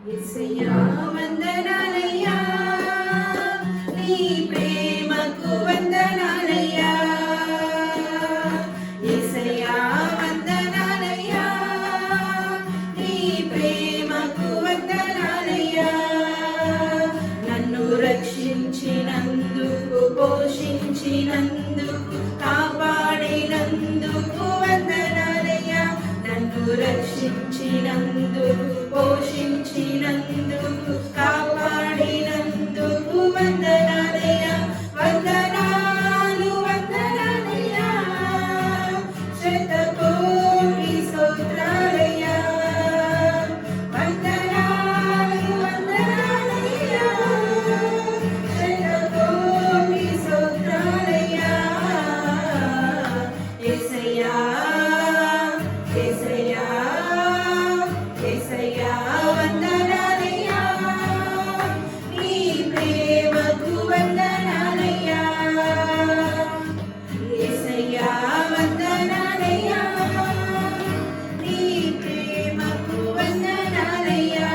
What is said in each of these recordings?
యేసయ్యా వందనాలయ్యా, నీ ప్రేమకు వందనాలయ్యా. యేసయ్యా వందనాలయ్యా, నీ ప్రేమకు వందనాలయ్యా. నన్ను రక్షించినందుకు, పోషించినందుకు, కాపాడినందుకు వందనాలయ్యా. నన్ను రక్షించినందుకు, పోషించినందుకు, కాపాడినందుకు వందనాలయ్యా. వందనాలు వందనాలయ్యా, శతకోటి స్తోత్రాలయ్యా. వందనాలు వందనాలయ్యా, శతకోటి స్తోత్రాలయ్యా. యేసయ్యా యేసయ్యా యేసయ్యా వందనాలయ్యా, నీ ప్రేమకు వందనాలయ్యా. యేసయ్యా వందనాలయ్యా, నీ ప్రేమకు వందనాలయ్యా.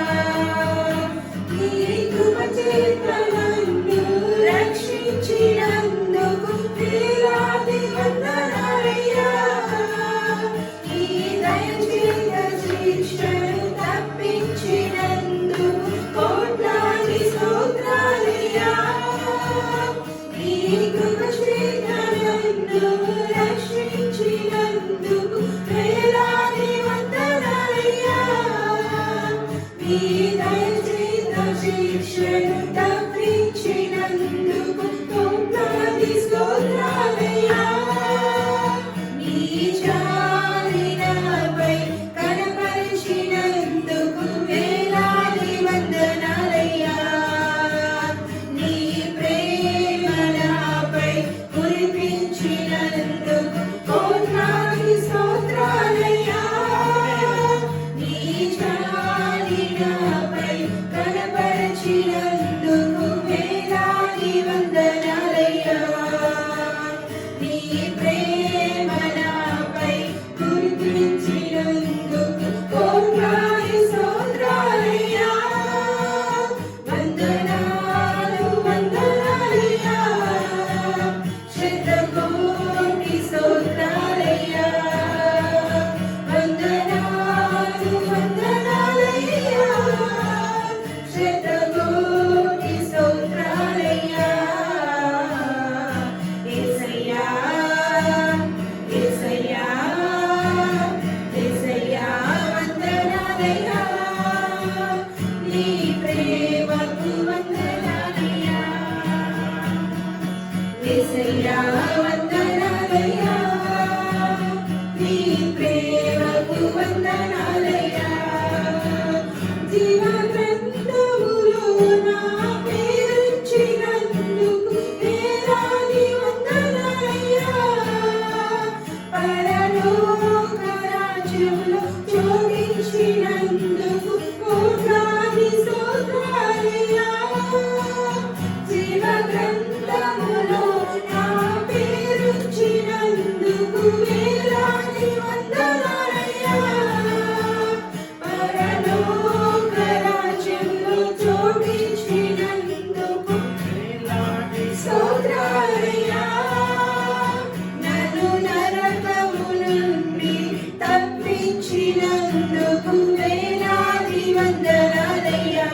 నీ కృప చేత నన్ను రక్షించినందుకు వేలాది వందనాలయ్యా. నీ దయ చేత శిక్షను తప్పించినందుకు కోట్లాది స్తోత్రాలయ్యా. నీ కృప చేత నన్ను రక్షించినందుకు వేలాది వందనాలయ్యా. నీ దయ చేత శిక్షను తప్పించినందుకు కోట్లాది స్తోత్రాలయ్యా. నీ జాలి నాపై కనపరిచినందుకు వేలాది వందనాలయ్యా. నీ ప్రేమ నాపై కురిపించినందుకు కోట్లాది స్తోత్రాలయ్యా. నీ జాలి నాపై కనపరిచినందుకు వేలాది వందనాలయ్యా. నీ ప్రేమ నాపై కురిపించినందుకు కోట్లాది స్తోత్రాలయ్యా. వందనాలు వందనాలయ్యా, శతకోటి స్తోత్రాలయ్యా. వందనాలు వందనాలయ్యా, శతకోటి స్తోత్రాలయ్యా. యేసయ్యా యేసయ్యా యేసయ్యా వందనాలయ్యా, నీ ప్రేమకు వందనాలయ్యా. యేసయ్యా వందనాలయ్యా, నీ ప్రేమకు వందనాలయ్యా. జీవ గ్రంథములో నా పేరుంచినందుకు వేలాది వందనాలయ్యా. పరలోక రాజ్యములో జోడించినందుకు కోట్లాది స్తోత్రాలయ్యా. జీవ గ్రంథములో నా పేరుంచినందుకు వేలాది వందనాలయ్యా. పరలోక రాజ్యంలో జోడించినందుకు వేలాది స్తోత్రాలయ్యా. నన్ను నరకము నుండి తప్పించినందుకు వేలాది వందనాలయ్యా.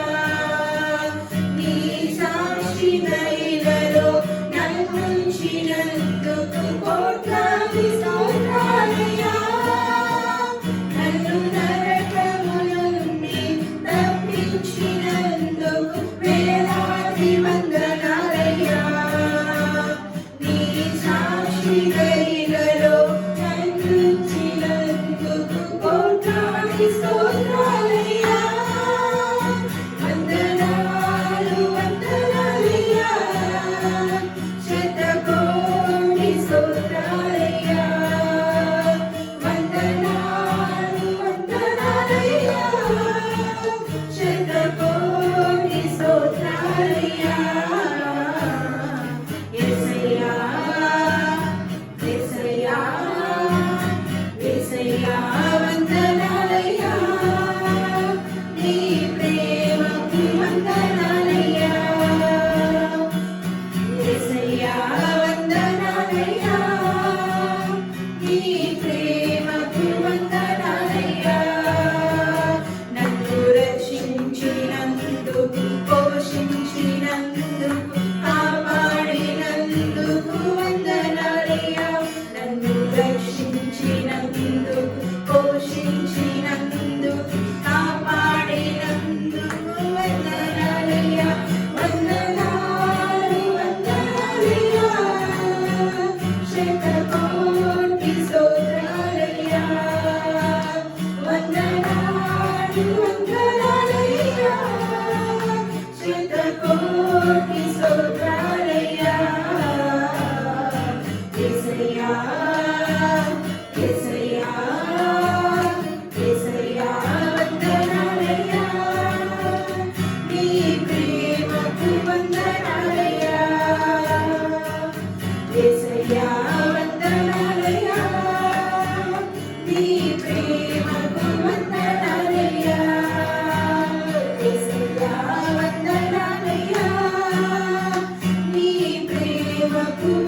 నీ సాక్షిగా ఇలలో నన్నుంచినందుకు కోట్లాది స్తోత్రాలయ్యా. నన్ను నరకము నుండి తప్పించినందుకు వేలాది వందనాలయ్యా. నీ సాక్షిగా ఇలలో నన్నుంచినందుకు కోట్లాది స్తోత్రాలయ్యా. వందనాలు వందనాలయ్యా, శతకోటి స్తోత్రాలయ్యా.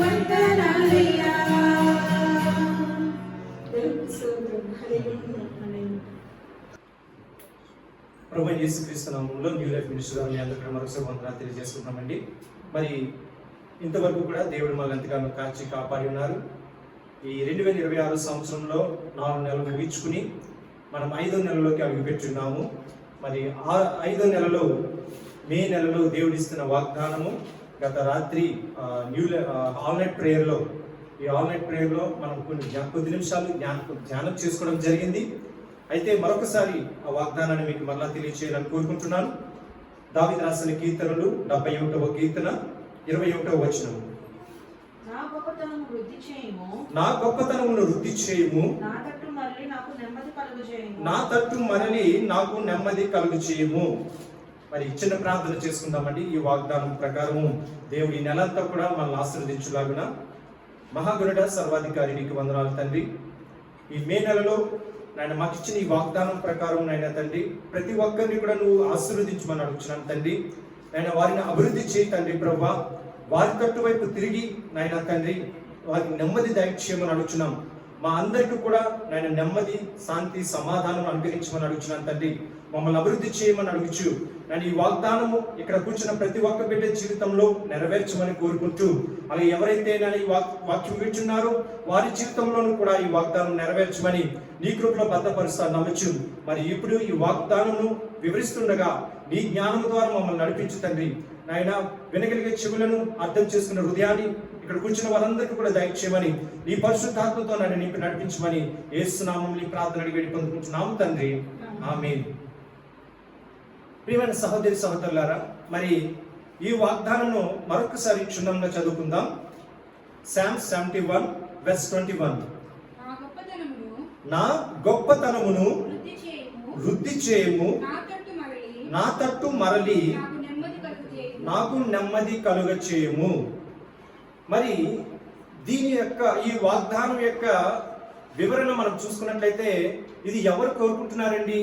వందనాలయ్యా. ప్రభువైన యేసుక్రీస్తు నామములో న్యూ లైఫ్ మినిస్ట్రీ మీ అందరికీ మరొకసారి వందనాలు తెలియజేసుకుంటున్నామండి. మరి ఇంతవరకు కూడా దేవుడు మనల్ని ఎంతగానో కాచి కాపాడి ఉన్నారు. ఈ 2026 సంవత్సరంలో 4 నెలలు ముగించుకుని మనం 5వ నెలలోకి అడుగుపెట్టున్నాము. మరి ఆ 5వ నెలలో మే నెలలో దేవుడు ఇస్తున్న వాగ్దానము గత రాత్రి ఆల్నైట్ ప్రేయర్లో ఈ ఆల్నైట్ ప్రేయర్లో మనం కొద్ది నిమిషాలు ధ్యానం చేసుకోవడం జరిగింది. అయితే మరొకసారి ఆ వాగ్దానాన్ని మీకు మరలా తెలియచేయాలని కోరుకుంటున్నాను. దావీదు రాసిన కీర్తనలు 71వ కీర్తన 21వ వచనం. నా గొప్పతనము వృద్ధి చేయము, నా గొప్పతనమును వృద్ధి చేయము, నా తట్టు మరలి నాకు నెమ్మది కలుగు చేయము, నా తట్టు మరలి నాకు నెమ్మది కలుగు చేయము. మరి చిన్న ప్రార్థన చేసుకుందామండి. ఈ వాగ్దానం ప్రకారము దేవుడి నెలంతా కూడా మనల్ని ఆశీర్వదించులాగున. మహాగణుడ సర్వాధికారి నీకు వందనాలు తండ్రి. ఈ మే నెలలో నాయన మాకు ఇచ్చిన ఈ వాగ్దానం ప్రకారం నాయన తండ్రి ప్రతి ఒక్కరిని కూడా నువ్వు ఆశీర్వదించమని అడుగుతున్నాను తండ్రి. నాయన వారిని అభివృద్ధి చేయి తండ్రి ప్రభువా. వారి తట్టు వైపు తిరిగి నాయన తండ్రి వారికి నెమ్మది దయచేయమని అడుగుతున్నాం. మా అందరికీ కూడా నాయన నెమ్మది, శాంతి, సమాధానం అనుగ్రహించమని అడుగుతున్నాను తండ్రి. మమ్మల్ని అభివృద్ధి చేయమని అడుగుచు నేను ఈ వాగ్దానము ఇక్కడ కూర్చున్న ప్రతి ఒక్క బిడ్డ జీవితంలో నెరవేర్చమని కోరుకుంటూ, అలాగే ఎవరైతే నేను ఈ వాక్యం వింటున్నారో వారి జీవితంలోనూ కూడా ఈ వాగ్దానం నెరవేర్చమని నీ కృపలో భద్రపరుస్తాను నమ్మచ్చు. మరి ఇప్పుడు ఈ వాగ్దానము వివరిస్తుండగా నీ జ్ఞానం ద్వారా మమ్మల్ని నడిపించు తండ్రి. నాయన వినగలిగే చెవులను, అర్థం చేసుకున్న హృదయాన్ని ఇక్కడ కూర్చున్న వారందరికీ కూడా దయచేయమని నీ పరిశుద్ధాత్మతో నన్ను నింపి నడిపించమని యేసు నామములో ప్రార్థన అడిగి వేడి పొందుకుంటున్నాము తండ్రి. ఆమేన్. ప్రియమైన సహోదరి సహోదరులారా, మరి ఈ వాగ్దానము మరొకసారి క్షుణ్ణంగా చదువుకుందాం. Psalms 71 verse 21. నా గొప్పతనమును వృద్ధి చేయము, నా తట్టు మరలి నాకు నెమ్మది కలుగ చేయము. మరి దీని యొక్క ఈ వాగ్దానం యొక్క వివరణ మనం చూసుకున్నట్లయితే ఇది ఎవరు కోరుకుంటున్నారండి?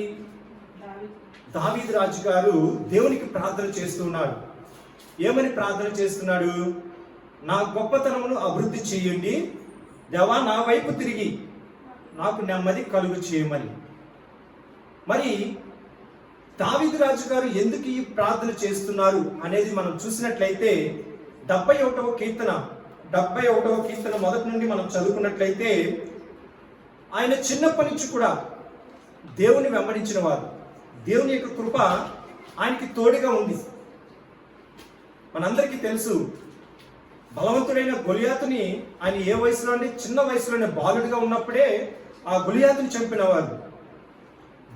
దావీదు రాజు గారు దేవునికి ప్రార్థన చేస్తున్నాడు. ఏమని ప్రార్థన చేస్తున్నాడు? నా గొప్పతనమును అభివృద్ధి చేయండి దేవా, నా వైపు తిరిగి నాకు నెమ్మది కలుగు చేయమని. మరి దావీదు రాజు గారు ఎందుకు ఈ ప్రార్థన చేస్తున్నారు అనేది మనం చూసినట్లయితే 71వ కీర్తన మొదటి నుండి మనం చదువుకున్నట్లయితే ఆయన చిన్నప్పటి నుంచి కూడా దేవుని వెంబడించిన వారు. దేవుని యొక్క కృప ఆయనకి తోడుగా ఉంది. మనందరికీ తెలుసు, బలవంతుడైన గొలియాతుని ఆయన ఏ వయసులోనే, చిన్న వయసులోనే బాలుడిగా ఉన్నప్పుడే ఆ గొలియాతుని చంపినవారు.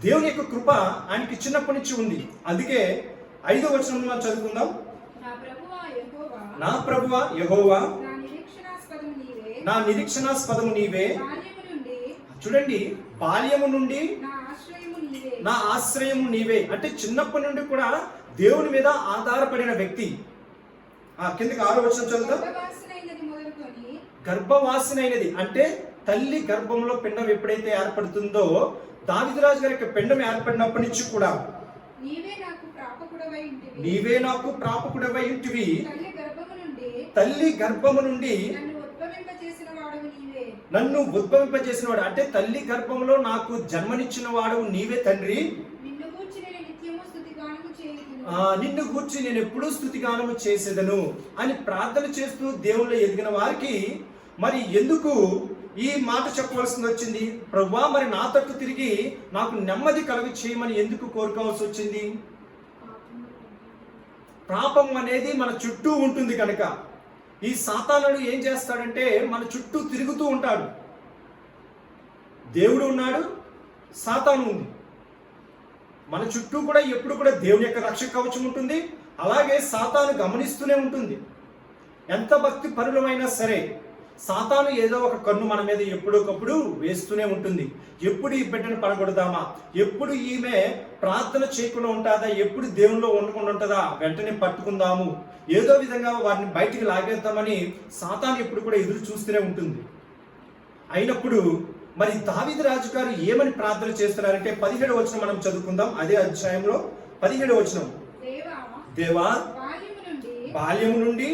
దేవుని యొక్క కృప ఆయనకి చిన్నప్పటి నుంచి ఉంది. అందుకే 5వ వచనంలో మనం చదువుకుందాం. నా ప్రభువా యెహోవా, నా నిరీక్షణాస్పదము నీవే. చూడండి, బాల్యము నుండి నా ఆశ్రయము నీవే. అంటే చిన్నప్పటి నుండి కూడా దేవుని మీద ఆధారపడిన వ్యక్తి. కిందకి 6వ వచనం చదువుతాం. గర్భవాసినైనది అంటే తల్లి గర్భంలో పిండం ఎప్పుడైతే ఏర్పడుతుందో, దావీదు రాజు గారి యొక్క పిండం ఏర్పడినప్పటి నుంచి కూడా నీవే నాకు ప్రాపకుడవై ఉంటివి, తల్లి గర్భము నుండి నన్ను ఉద్భవింపజేసిన వాడు. అంటే తల్లి గర్భంలో నాకు జన్మనిచ్చిన వాడు నీవే తండ్రి. నిన్ను గూర్చి నేను ఎప్పుడూ స్తుతిగానము చేసేదను అని ప్రార్థన చేస్తూ దేవుళ్ళు ఎదిగిన వారికి మరి ఎందుకు ఈ మాట చెప్పవలసింది వచ్చింది? ప్రభువా, మరి నా తట్టు తిరిగి నాకు నెమ్మది కలుగు చేయమని ఎందుకు కోరుకోవాల్సి వచ్చింది? పాపం అనేది మన చుట్టూ ఉంటుంది కనుక ఈ సాతానుడు ఏం చేస్తాడంటే మన చుట్టూ తిరుగుతూ ఉంటాడు. దేవుడు ఉన్నాడు, సాతాను ఉంది. మన చుట్టూ కూడా ఎప్పుడు కూడా దేవుని యొక్క రక్షక కవచం ఉంటుంది. అలాగే సాతాను గమనిస్తూనే ఉంటుంది. ఎంత భక్తి పరులమైనా సరే సాతాను ఏదో ఒక కన్ను మన మీద ఎప్పుడొకప్పుడు వేస్తూనే ఉంటుంది. ఎప్పుడు ఈ బిడ్డను పడగొడదామా, ఎప్పుడు ఈమె ప్రార్థన చేయకుండా ఉంటుందా, ఎప్పుడు దేవునిలో ఉండకుండా ఉంటుందా, వెంటనే పట్టుకుందాము, ఏదో విధంగా వారిని బయటికి లాగేద్దామని సాతాను ఎప్పుడు కూడా ఎదురు చూస్తూనే ఉంటుంది. అయినప్పుడు మరి దావీదు రాజు గారు ఏమని ప్రార్థన చేస్తున్నారంటే 17వ వచనం మనం చదువుకుందాం. అదే అధ్యాయంలో 17వ వచనం. దేవా, బాల్యము నుండి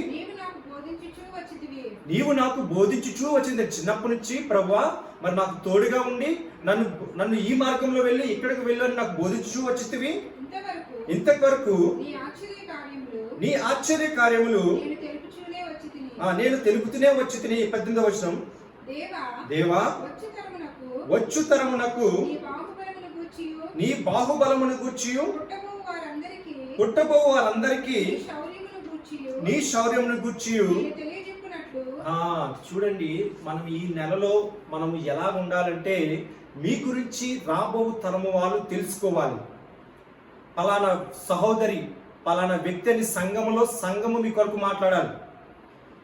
బోధించుచూ వచ్చితివి. నీవు నాకు బోధించుచూ వచ్చింది. చిన్నప్పటి నుంచి ప్రభువా మరి నాకు తోడుగా ఉండి నన్ను ఈ మార్గంలో వెళ్ళి ఇక్కడికి వెళ్ళని నాకు బోధించుచూ వచ్చితివి. ఇంతవరకు నీ ఆశ్చర్య కార్యములు నేను తెలుపుతూనే వచ్చి తిని. 18వ వచనం, దేవా వచ్చు తరమునకు నీ బాహుబలమును గూర్చియు పుట్టబోవు వారందరికీ నీ శౌర్యమును గూర్చియు. చూడండి, మనం ఈ నెలలో మనం ఎలా ఉండాలంటే మీ గురించి రాబో తరము వాళ్ళు తెలుసుకోవాలి. పలానా సహోదరి పలానా వ్యక్తి అని సంఘము మీ కొరకు మాట్లాడాలి.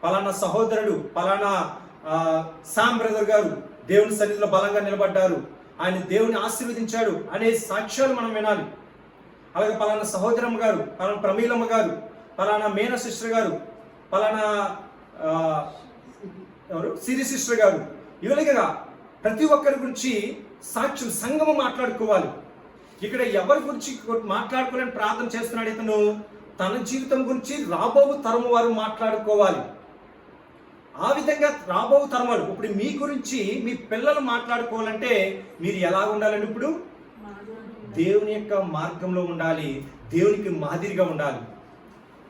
పలానా సహోదరుడు పలానా సామ్ బ్రదర్ గారు దేవుని సన్నిధిలో బలంగా నిలబడ్డారు, ఆయన దేవుని ఆశీర్వదించాడు అనే సాక్ష్యాలు మనం వినాలి. అలాగే పలానా సహోదరమ్మ గారు, పలానా ప్రమీలమ్మ గారు, పలానా మేన సిస్టర్ గారు, పలానా ఎవరు సిరి సిస్టర్ గారు, ఇలాగా ప్రతి ఒక్కరి గురించి సాక్షులు సంఘము మాట్లాడుకోవాలి. ఇక్కడ ఎవరి గురించి మాట్లాడుకోవాలని ప్రార్థన చేస్తున్నాడు ఇతను? తన జీవితం గురించి రాబో తరము వారు మాట్లాడుకోవాలి. ఆ విధంగా రాబో తరములు ఇప్పుడు మీ గురించి మీ పిల్లలు మాట్లాడుకోవాలంటే మీరు ఎలా ఉండాలని? ఇప్పుడు దేవుని యొక్క మార్గంలో ఉండాలి, దేవునికి మాదిరిగా ఉండాలి.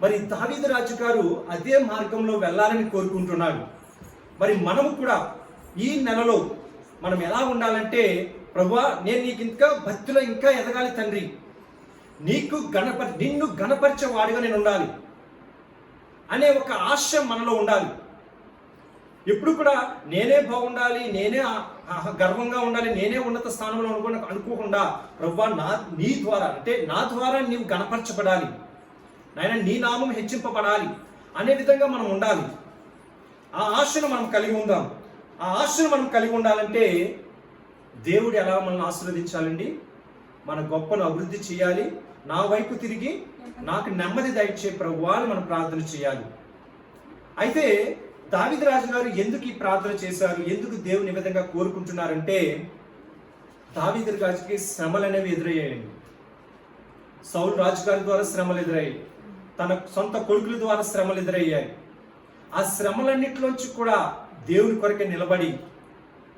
మరి దావీదు రాజు గారు అదే మార్గంలో వెళ్ళాలని కోరుకుంటున్నాడు. మరి మనము కూడా ఈ నెలలో మనం ఎలా ఉండాలంటే, ప్రభువా నేను నీకు ఇంకా భక్తిలో ఇంకా ఎదగాలి తండ్రి, నిన్ను గణపరిచే వాడిగా నేను ఉండాలి అనే ఒక ఆశ మనలో ఉండాలి. ఎప్పుడు కూడా నేనే బాగుండాలి, నేనే గర్వంగా ఉండాలి, నేనే ఉన్నత స్థానంలో అనుకోకుండా ప్రభువా నీ ద్వారా అంటే నా ద్వారా నీవు గణపరచబడాలి, నాయన నీ నామం హెచ్చింపబడాలి అనే విధంగా మనం ఉండాలి. ఆ ఆశను మనం కలిగి ఉందాం. ఆ ఆశను మనం కలిగి ఉండాలంటే దేవుడు ఎలా మనల్ని ఆశీర్వదించాలండి? మన గొప్పను అభివృద్ధి చేయాలి. నా వైపు తిరిగి నాకు నెమ్మది దయచే ప్రభువా అని మనం ప్రార్థన చేయాలి. అయితే దావీదు రాజు గారు ఎందుకు ఈ ప్రార్థన చేశారు, ఎందుకు దేవుని ఈ విధంగా కోరుకుంటున్నారంటే, దావీదు రాజుకి శ్రమలు అనేవి ఎదురయ్యాయండి. సౌలు రాజు గారి ద్వారా శ్రమలు ఎదురయ్యాయి, తన సొంత కొడుకుల ద్వారా శ్రమలు ఎదురయ్యాయి. ఆ శ్రమలన్నిటిలోంచి కూడా దేవుని కొరకే నిలబడి,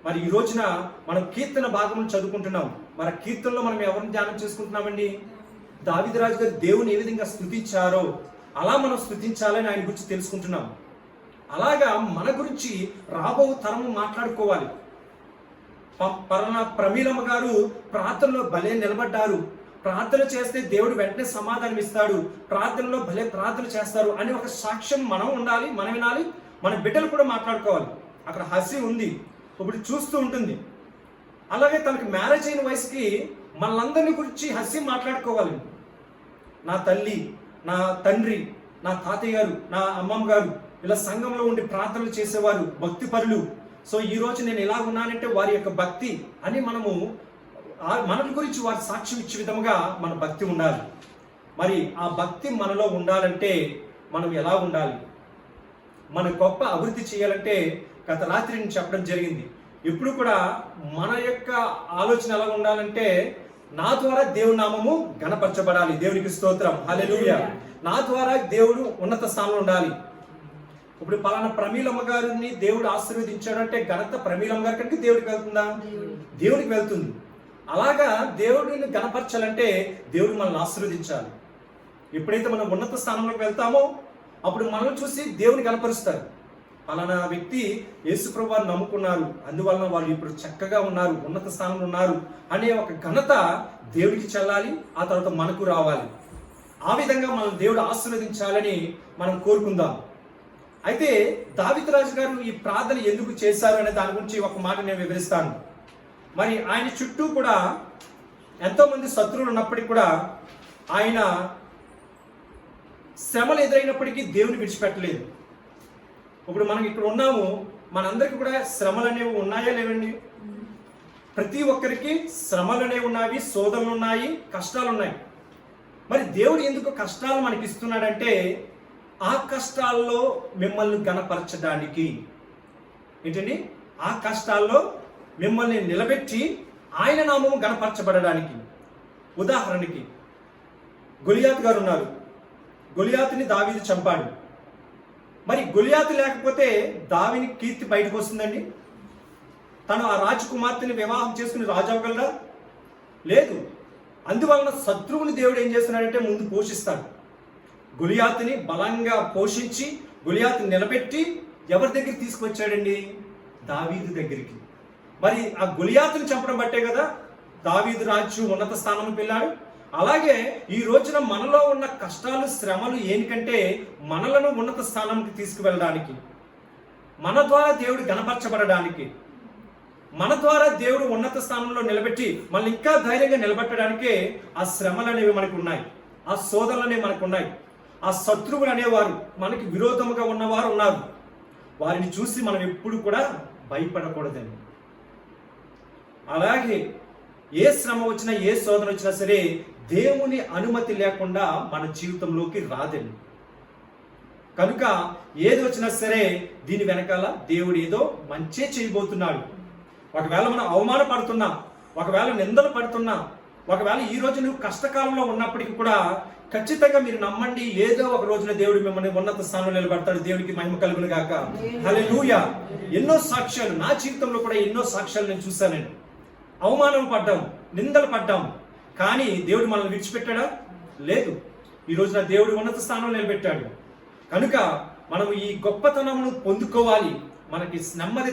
మరి ఈ రోజున మనం కీర్తన భాగం చదువుకుంటున్నాం. మరి కీర్తనలో మనం ఎవరిని ధ్యానం చేసుకుంటున్నామండి? దావీదు రాజు గారు దేవుని ఏ విధంగా స్తుతించారో అలా మనం స్తుతించాలని ఆయన గురించి తెలుసుకుంటున్నాం. అలాగా మన గురించి రాబో తరము మాట్లాడుకోవాలి. ప్రమీలమ్మ గారు ప్రార్థనలో భలే నిలబడ్డారు, ప్రార్థన చేస్తే దేవుడు వెంటనే సమాధానం ఇస్తాడు, ప్రార్థనలో భలే ప్రార్థన చేస్తారు అనే ఒక సాక్ష్యం మనం ఉండాలి, మనం వినాలి. మన బిడ్డలు కూడా మాట్లాడుకోవాలి. అక్కడ హసి ఉంది, ఇప్పుడు చూస్తూ ఉంటుంది. అలాగే తనకి మ్యారేజ్ అయిన వయసుకి మనందరిని గురించి హసి మాట్లాడుకోవాలి. నా తల్లి, నా తండ్రి, నా తాతయ్య గారు, నా అమ్మమ్మ గారు ఇలా సంఘంలో ఉండి ప్రార్థనలు చేసేవారు, భక్తి పరులు. సో ఈ రోజు నేను ఎలా ఉన్నానంటే వారి యొక్క భక్తి అని మనము మన గురించి వారి సాక్ష్యం ఇచ్చే విధముగా మన భక్తి ఉండాలి. మరి ఆ భక్తి మనలో ఉండాలంటే మనం ఎలా ఉండాలి? మన గొప్ప అభివృద్ధి చేయాలంటే గత రాత్రి నేను చెప్పడం జరిగింది. ఎప్పుడు కూడా మన యొక్క ఆలోచన ఎలా ఉండాలంటే, నా ద్వారా దేవుని నామము గణపరచబడాలి. దేవునికి స్తోత్రం, హల్లెలూయా. నా ద్వారా దేవుడు ఉన్నత స్థానంలో ఉండాలి. ఇప్పుడు పలానా ప్రమీలమ్మ గారిని దేవుడు ఆశీర్వదించాడంటే ఘనత ప్రమీలమ్మ గారి కంటే దేవుడికి వెళ్తుందా? దేవుడికి వెళ్తుంది. అలాగా దేవుడిని గణపరచాలంటే దేవుడు మనల్ని ఆశీర్వదించాలి. ఎప్పుడైతే మనం ఉన్నత స్థానంలోకి వెళ్తామో అప్పుడు మనల్ని చూసి దేవుని గణపరుస్తారు. పలానా వ్యక్తి యేసుప్రభువు వారిని నమ్ముకున్నారు, అందువలన వాళ్ళు ఇప్పుడు చక్కగా ఉన్నారు, ఉన్నత స్థానంలో ఉన్నారు అనే ఒక ఘనత దేవుడికి చెల్లాలి, ఆ తర్వాత మనకు రావాలి. ఆ విధంగా మనం దేవుడు ఆశీర్వదించాలని మనం కోరుకుందాం. అయితే దావీదు రాజు గారు ఈ ప్రార్థన ఎందుకు చేశారు అనే దాని గురించి ఒక మాట నేను వివరిస్తాను. మరి ఆయన చుట్టూ కూడా ఎంతో మంది శత్రువులు ఉన్నప్పటికీ కూడా ఆయన శ్రమలు ఎదురైనప్పటికీ దేవుని విడిచిపెట్టలేదు. ఇప్పుడు మనం ఇక్కడ ఉన్నాము, మనందరికీ కూడా శ్రమలు అనేవి ఉన్నాయా లేవండి? ప్రతి ఒక్కరికి శ్రమలు అనేవి ఉన్నాయి, శోధనలు ఉన్నాయి, కష్టాలు ఉన్నాయి. మరి దేవుడు ఎందుకు కష్టాలు మనకి ఇస్తున్నాడంటే, ఆ కష్టాల్లో మిమ్మల్ని గణపరచడానికి. ఏంటండి? ఆ కష్టాల్లో మిమ్మల్ని నిలబెట్టి ఆయన నామము గణపరచబడడానికి. ఉదాహరణకి గొలియాతు గారు ఉన్నారు. గొలియాతుని దావీదు చంపాడు. మరి గొలియాతు లేకపోతే దావీని కీర్తి బయటకు వస్తుందండి? తను ఆ రాజకుమార్తెని వివాహం చేసుకుని రాజు అవ్వగలరా? లేదు. అందువలన శత్రువుని దేవుడు ఏం చేస్తున్నాడంటే ముందు పోషిస్తాడు. గొలియాతుని బలంగా పోషించి గొలియాతుని నిలబెట్టి ఎవరి దగ్గరికి తీసుకొచ్చాడండి? దావీదు దగ్గరికి. మరి ఆ గొలియాతుని చంపడం బట్టే కదా దావీదు రాజు ఉన్నత స్థానానికి వెళ్ళాడు. అలాగే ఈ రోజున మనలో ఉన్న కష్టాలు శ్రమలు ఏంటంటే మనలను ఉన్నత స్థానానికి తీసుకువెళ్ళడానికి, మన ద్వారా దేవుడు గణపరచబడడానికి, మన ద్వారా దేవుడు ఉన్నత స్థానంలో నిలబెట్టి మనల్ని ఇంకా ధైర్యంగా నిలబెట్టడానికే ఆ శ్రమలు అనేవి మనకు ఉన్నాయి, ఆ శోధనలు అనేవి మనకు ఉన్నాయి. ఆ శత్రువులు అనేవారు మనకి విరోధముగా ఉన్నవారు ఉన్నారు. వారిని చూసి మనం ఎప్పుడు కూడా భయపడకూడదండి. అలాగే ఏ శ్రమ వచ్చినా ఏ శోధన వచ్చినా సరే దేవుని అనుమతి లేకుండా మన జీవితంలోకి రాదండి. కనుక ఏది వచ్చినా సరే దీని వెనకాల దేవుడు ఏదో మంచే చేయబోతున్నాడు. ఒకవేళ మనం అవమానపడుతున్నా, ఒకవేళ నిందలు పడుతున్నా, ఒకవేళ ఈ రోజు నువ్వు కష్టకాలంలో ఉన్నప్పటికీ కూడా ఖచ్చితంగా మీరు నమ్మండి, ఏదో ఒక రోజున దేవుడు మిమ్మల్ని ఉన్నత స్థానంలో నిలబెడతాడు. దేవుడికి మహిమ కలుగును గాక. హల్లెలూయా. ఎన్నో సాక్ష్యాలు నా జీవితంలో కూడా ఎన్నో సాక్ష్యాలు నేను చూశానండి. అవమానం పడ్డాం, నిందలు పడ్డాం, కానీ దేవుడు మనల్ని విడిచిపెట్టాడా? లేదు. ఈ రోజున దేవుడు ఉన్నత స్థానంలో నిలబెట్టాడు. కనుక మనం ఈ గొప్పతనమును పొందుకోవాలి, మనకి నెమ్మది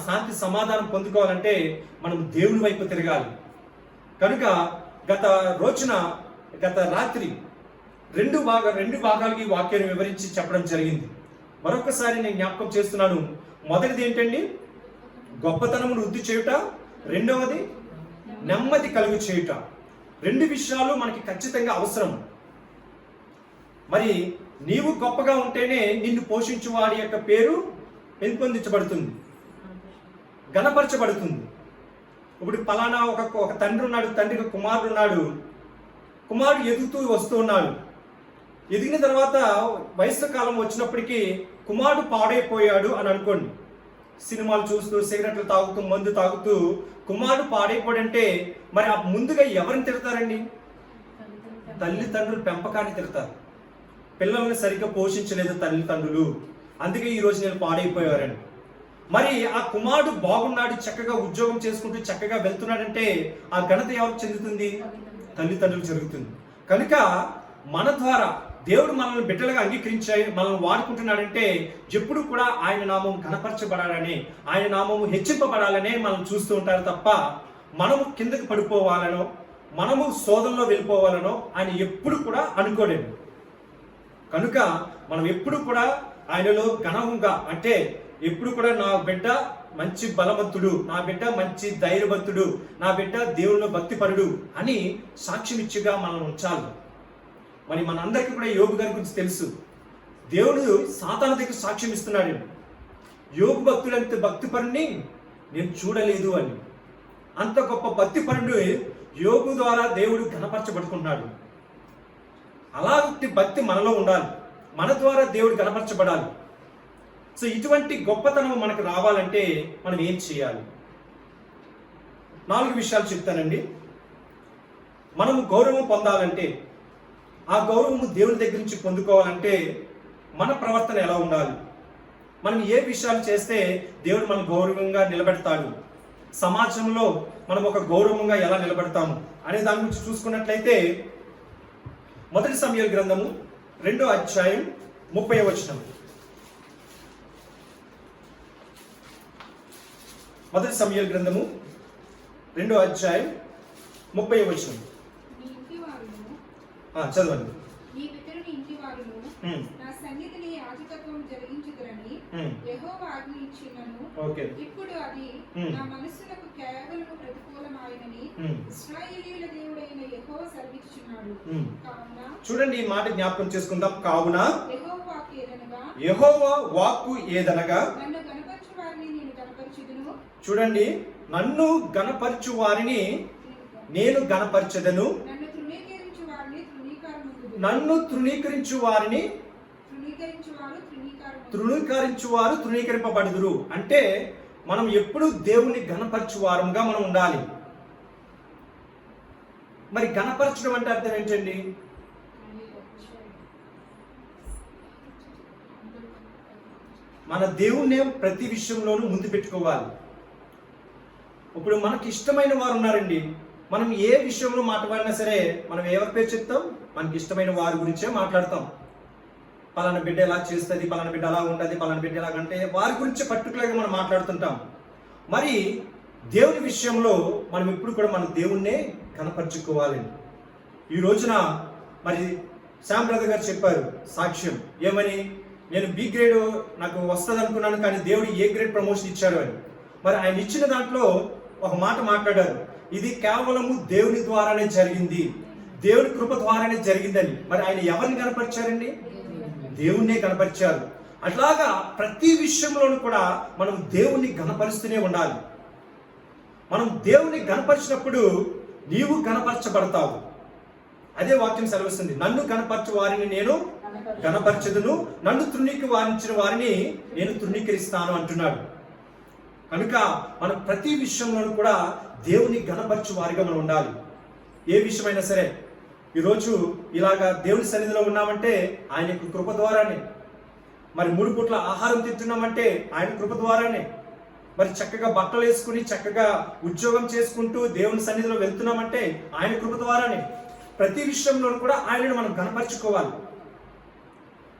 శాంతి సమాధానం పొందుకోవాలంటే మనం దేవుని వైపు తిరగాలి. కనుక గత రాత్రి రెండు భాగాలకి వాక్యాన్ని వివరించి చెప్పడం జరిగింది. మరొకసారి నేను జ్ఞాపకం చేస్తున్నాను. మొదటిది ఏంటండి? గొప్పతనమును వృద్ధి చేయుట. రెండవది నెమ్మది కలుగు చేయుట. రెండు విషయాలు మనకి ఖచ్చితంగా అవసరం. మరి నీవు గొప్పగా ఉంటేనే నిన్ను పోషించు వాడి యొక్క పేరు పెంపొందించబడుతుంది, గణపరచబడుతుంది. ఇప్పుడు పలానా ఒక తండ్రి ఉన్నాడు, తండ్రికి కుమారుడు ఉన్నాడు. కుమారుడు ఎదుగుతూ వస్తూ ఉన్నాడు. ఎదిగిన తర్వాత వయసు కాలం వచ్చినప్పటికీ కుమారుడు పాడైపోయాడు అని అనుకోండి. సినిమాలు చూస్తూ, సిగరెట్లు తాగుతూ, మందు తాగుతూ కుమారుడు పాడైపోడంటే మరి ఆ ముందుగా ఎవరిని తిడతారండి? తల్లిదండ్రులు పెంపకాన్ని తిడతారు. పిల్లల్ని సరిగ్గా పోషించలేదు తల్లిదండ్రులు, అందుకే ఈరోజు నేను పాడైపోయారండి. మరి ఆ కుమారుడు బాగున్నాడు, చక్కగా ఉద్యోగం చేసుకుంటూ చక్కగా వెళ్తున్నాడంటే ఆ ఘనత ఎవరికి చెందుతుంది? తల్లిదండ్రులు జరుగుతుంది. కనుక మన ద్వారా దేవుడు మనల్ని బిడ్డలుగా అంగీకరించాయి, మనల్ని వాడుకుంటున్నాడంటే ఎప్పుడు కూడా ఆయన నామం కనపరచబడాలని, ఆయన నామము హెచ్చింపబడాలనే మనం చూస్తూ ఉంటారు తప్ప మనము కిందకి పడిపోవాలనో, మనము శోధనలో వెళ్ళిపోవాలనో ఆయన ఎప్పుడు కూడా అనుకోలేము. కనుక మనం ఎప్పుడు కూడా ఆయనలో ఘనంగా, అంటే ఎప్పుడు కూడా నా బిడ్డ మంచి బలవంతుడు, నా బిడ్డ మంచి ధైర్యవంతుడు, నా బిడ్డ దేవునిలో భక్తిపరుడు అని సాక్ష్యం ఇచ్చిగా మనం ఉంచాలి. మరి మనందరికీ కూడా యోబు గారి గురించి తెలుసు. దేవుడు సాతాను దగ్గర సాక్ష్యం ఇస్తున్నాడు, యోబు భక్తులంత భక్తిపరుని నేను చూడలేదు అని. అంత గొప్ప భక్తిపరుడు యోబు ద్వారా దేవుడు ఘనపరచబడుకుంటున్నాడు. అలాంటి భక్తి మనలో ఉండాలి, మన ద్వారా దేవుడు ఘనపరచబడాలి. సో ఇటువంటి గొప్పతనం మనకు రావాలంటే మనం ఏం చేయాలి? 4 విషయాలు చెప్తానండి. మనము గౌరవం పొందాలంటే, ఆ గౌరవము దేవుని దగ్గర నుంచి పొందుకోవాలంటే మన ప్రవర్తన ఎలా ఉండాలి? మనం ఏ విషయాలు చేస్తే దేవుడు మనం గౌరవంగా నిలబెడతాడు, సమాజంలో మనం ఒక గౌరవంగా ఎలా నిలబెడతాము అనే దాని గురించి చూసుకున్నట్లయితే 1 సమూయేలు గ్రంథము 2వ అధ్యాయం 30వ వచనం. 1 సమూయేలు గ్రంథము 2వ అధ్యాయం 30వ వచనం. చదవండి. నీ పితరుని ఇంటి వారును నా సన్నిధిని యాజకత్వం జరిగించుదురని యెహోవా ఆజ్ఞ ఇచ్చినను ఇప్పుడు అది నా మనస్సులకు కేవలం ప్రతికూలమాయనని ఇశ్రాయేలీయుల దేవుడైన యెహోవా సెలవిచ్చుచున్నాడు. కావున చూడండి, ఈ మాట జ్ఞాపకం చేసుకుందాం. కావున యెహోవా వాక్కు ఏదనగా నన్ను గణపరచు వారిని నేను గణపరచుదును. చూడండి, నన్ను గణపరచు వారిని నేను గణపరచదను, నన్ను తృణీకరించు వారిని తృణీకరించువారు తృణీకరింపబడుదురు. అంటే మనం ఎప్పుడు దేవుని గణపరచు వారంగా మనం ఉండాలి. మరి గణపరచడం అంటే అర్థం ఏంటండి? మన దేవుణ్ణే ప్రతి విషయంలోనూ ముందు పెట్టుకోవాలి. ఇప్పుడు మనకి ఇష్టమైన వారు ఉన్నారండి, మనం ఏ విషయంలో మాట్లాడినా సరే మనం ఎవరి పేరు చెప్తాం? మనకి ఇష్టమైన వారి గురించే మాట్లాడతాం. పలానా బిడ్డ ఎలా చేస్తుంది, పలానా బిడ్డ అలా ఉండదు, పలానా బిడ్డ ఎలాగంటే వారి గురించి పర్టికులర్గా మనం మాట్లాడుతుంటాం. మరి దేవుని విషయంలో మనం ఎప్పుడు కూడా మన దేవుణ్ణే కనపరుచుకోవాలి. ఈ రోజున మరి శ్యామ్ బ్రదర్ గారు చెప్పారు సాక్ష్యం ఏమని, నేను బి గ్రేడ్ నాకు వస్తుంది అనుకున్నాను కానీ దేవుడు ఏ గ్రేడ్ ప్రమోషన్ ఇచ్చారు అని. మరి ఆయన ఇచ్చిన దాంట్లో ఒక మాట మాట్లాడారు, ఇది కేవలము దేవుని ద్వారానే జరిగింది, దేవుని కృప ద్వారానే జరిగిందని. మరి ఆయన ఎవరిని కనపరిచారండి? దేవుణ్ణే కనపరిచారు. అట్లాగా ప్రతి విషయంలోనూ కూడా మనం దేవుణ్ణి గణపరుస్తూనే ఉండాలి. మనం దేవుణ్ణి గణపరిచినప్పుడు నీవు గణపరచబడతావు. అదే వాక్యం సెలవిస్తుంది, నన్ను గణపరచు వారిని నేను గణపరచదును, నన్ను తృణీకరించిన వారిని నేను తృణీకరిస్తాను అంటున్నాడు. కనుక మనం ప్రతి విషయంలోనూ కూడా దేవుని గణపరచు వారిగా మనం ఉండాలి. ఏ విషయమైనా సరే ఈరోజు ఇలాగా దేవుని సన్నిధిలో ఉన్నామంటే ఆయన యొక్క కృప ద్వారానే. మరి 3 పూట్ల ఆహారం తింటున్నామంటే ఆయన కృప ద్వారానే. మరి చక్కగా బట్టలు వేసుకుని చక్కగా ఉద్యోగం చేసుకుంటూ దేవుని సన్నిధిలో వెళ్తున్నామంటే ఆయన కృప ద్వారానే. ప్రతి విషయంలో కూడా ఆయనను మనం గణపరచుకోవాలి.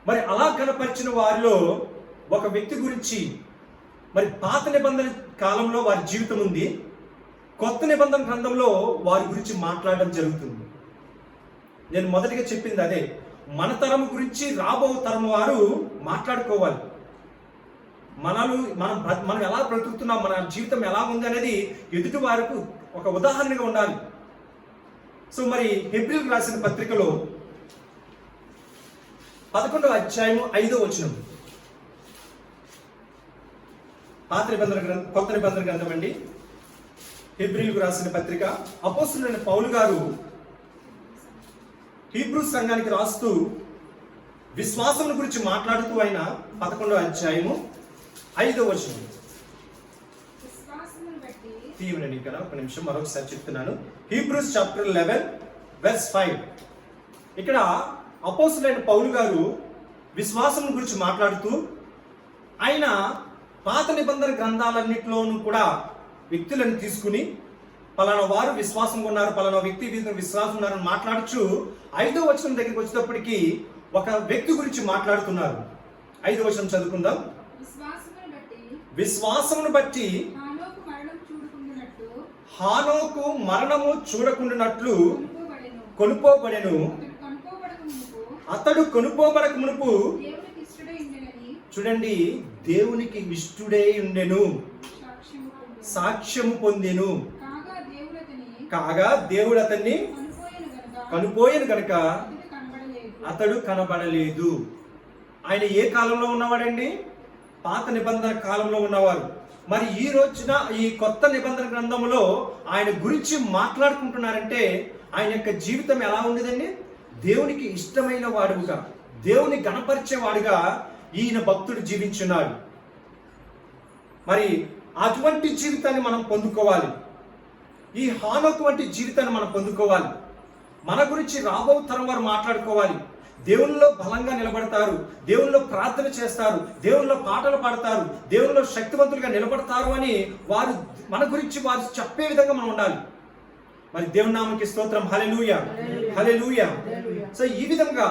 మరి అలా గణపరిచిన వారిలో ఒక వ్యక్తి గురించి మరి పాత నిబంధన కాలంలో వారి జీవితం ఉంది, కొత్త నిబంధన గ్రంథంలో వారి గురించి మాట్లాడడం జరుగుతుంది. నేను మొదటిగా చెప్పింది అదే, మన తరం గురించి రాబో తరం వారు మాట్లాడుకోవాలి. మనం ఎలా బ్రతుకుతున్నాం, మన జీవితం ఎలా ఉంది అనేది ఎదుటి వారికి ఒక ఉదాహరణగా ఉండాలి. సో మరి హెబ్రీయులకు రాసిన పత్రికలో 11వ అధ్యాయము 5వ వచనం, కొత్త నిబంధన గ్రంథం అండి, హెబ్రీయులకు రాసిన పత్రిక. అపోస్తలుడైన పౌలు గారు హీబ్రూ సంఘానికి రాస్తూ విశ్వాసం గురించి మాట్లాడుతూ ఆయన 11వ అధ్యాయము 5వ వచనం తీవ్రండి. ఇక్కడ ఒక నిమిషం మరొకసారి చెప్తున్నాను. Hebrews chapter 11 verse 5. ఇక్కడ అపోస్తలుడైన పౌలు గారు విశ్వాసం గురించి మాట్లాడుతూ ఆయన పాత నిబంధన గ్రంథాలన్నింటిలోనూ కూడా వ్యక్తులను తీసుకుని పలానా వారు విశ్వాసం ఉన్నారు, పలానా వ్యక్తి విశ్వాసం ఉన్నారని మాట్లాడుచు 5వ వచనం దగ్గరికి వచ్చేటప్పటికి ఒక వ్యక్తి గురించి మాట్లాడుతున్నారు. 5వ వచనం చదువుకుందాం. విశ్వాసమును బట్టి హానోకు మరణము చూడకుండానట్లు కొనుపోబడెను. అతడు కొనుపోబడక మునుపు చూడండి దేవునికి ఇష్టుడై ఉండెను, సాక్ష్యము పొందెను. కాగా దేవుడు అతన్ని కనుపోయెను గనుక అతడు కనబడలేదు. ఆయన ఏ కాలంలో ఉన్నవాడండి? పాత నిబంధన కాలంలో ఉన్నవారు. మరి ఈ రోజున ఈ కొత్త నిబంధన గ్రంథంలో ఆయన గురించి మాట్లాడుకుంటున్నారంటే ఆయన యొక్క జీవితం ఎలా ఉండేదండి? దేవునికి ఇష్టమైన వాడుగా, దేవుని గణపరిచేవాడుగా ఈయన భక్తుడు జీవించున్నాడు. మరి అటువంటి జీవితాన్ని మనం పొందుకోవాలి. ఈ హానోకు వంటి జీవితాన్ని మనం పొందుకోవాలి. మన గురించి రాబో తరం వారు మాట్లాడుకోవాలి. దేవునిలో బలంగా నిలబడతారు, దేవునిలో ప్రార్థన చేస్తారు, దేవునిలో పాటలు పాడతారు, దేవునిలో శక్తివంతులుగా నిలబడతారు అని వారు మన గురించి వారు చెప్పే విధంగా మనం ఉండాలి. మరి దేవుని నామముకి స్తోత్రం. హల్లెలూయా, హల్లెలూయా. సో ఈ విధంగా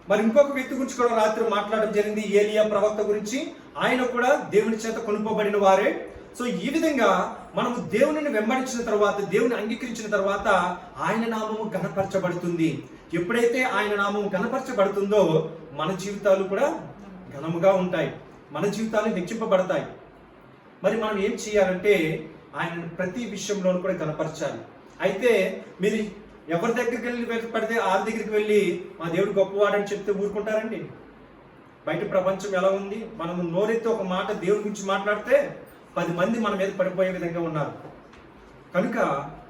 మరి ఇంకొక వ్యక్తి గురించి కూడా రాత్రి మాట్లాడడం జరిగింది, ఏలియా ప్రవక్త గురించి. ఆయన కూడా దేవుని చేత కొనుక్కోబడిన వారే. సో ఈ విధంగా మనము దేవునిని వెంబడించిన తర్వాత, దేవుని అంగీకరించిన తర్వాత ఆయన నామము ఘనపరచబడుతుంది. ఎప్పుడైతే ఆయన నామము ఘనపరచబడుతుందో మన జీవితాలు కూడా ఘనముగా ఉంటాయి, మన జీవితాలు హెచ్చింపబడతాయి. మరి మనం ఏం చేయాలంటే ఆయన ప్రతి విషయంలోనూ కూడా ఘనపరచాలి. అయితే మీరు ఎవరి దగ్గరికి వెళ్ళి పడితే ఆరి దగ్గరికి వెళ్ళి మా దేవుడు గొప్పవాడని చెప్తే ఊరుకుంటారండి? బయట ప్రపంచం ఎలా ఉంది? మనము నోరెత్తి ఒక మాట దేవుడి గురించి మాట్లాడితే 10 మంది మన మీద పడిపోయే విధంగా ఉన్నారు. కనుక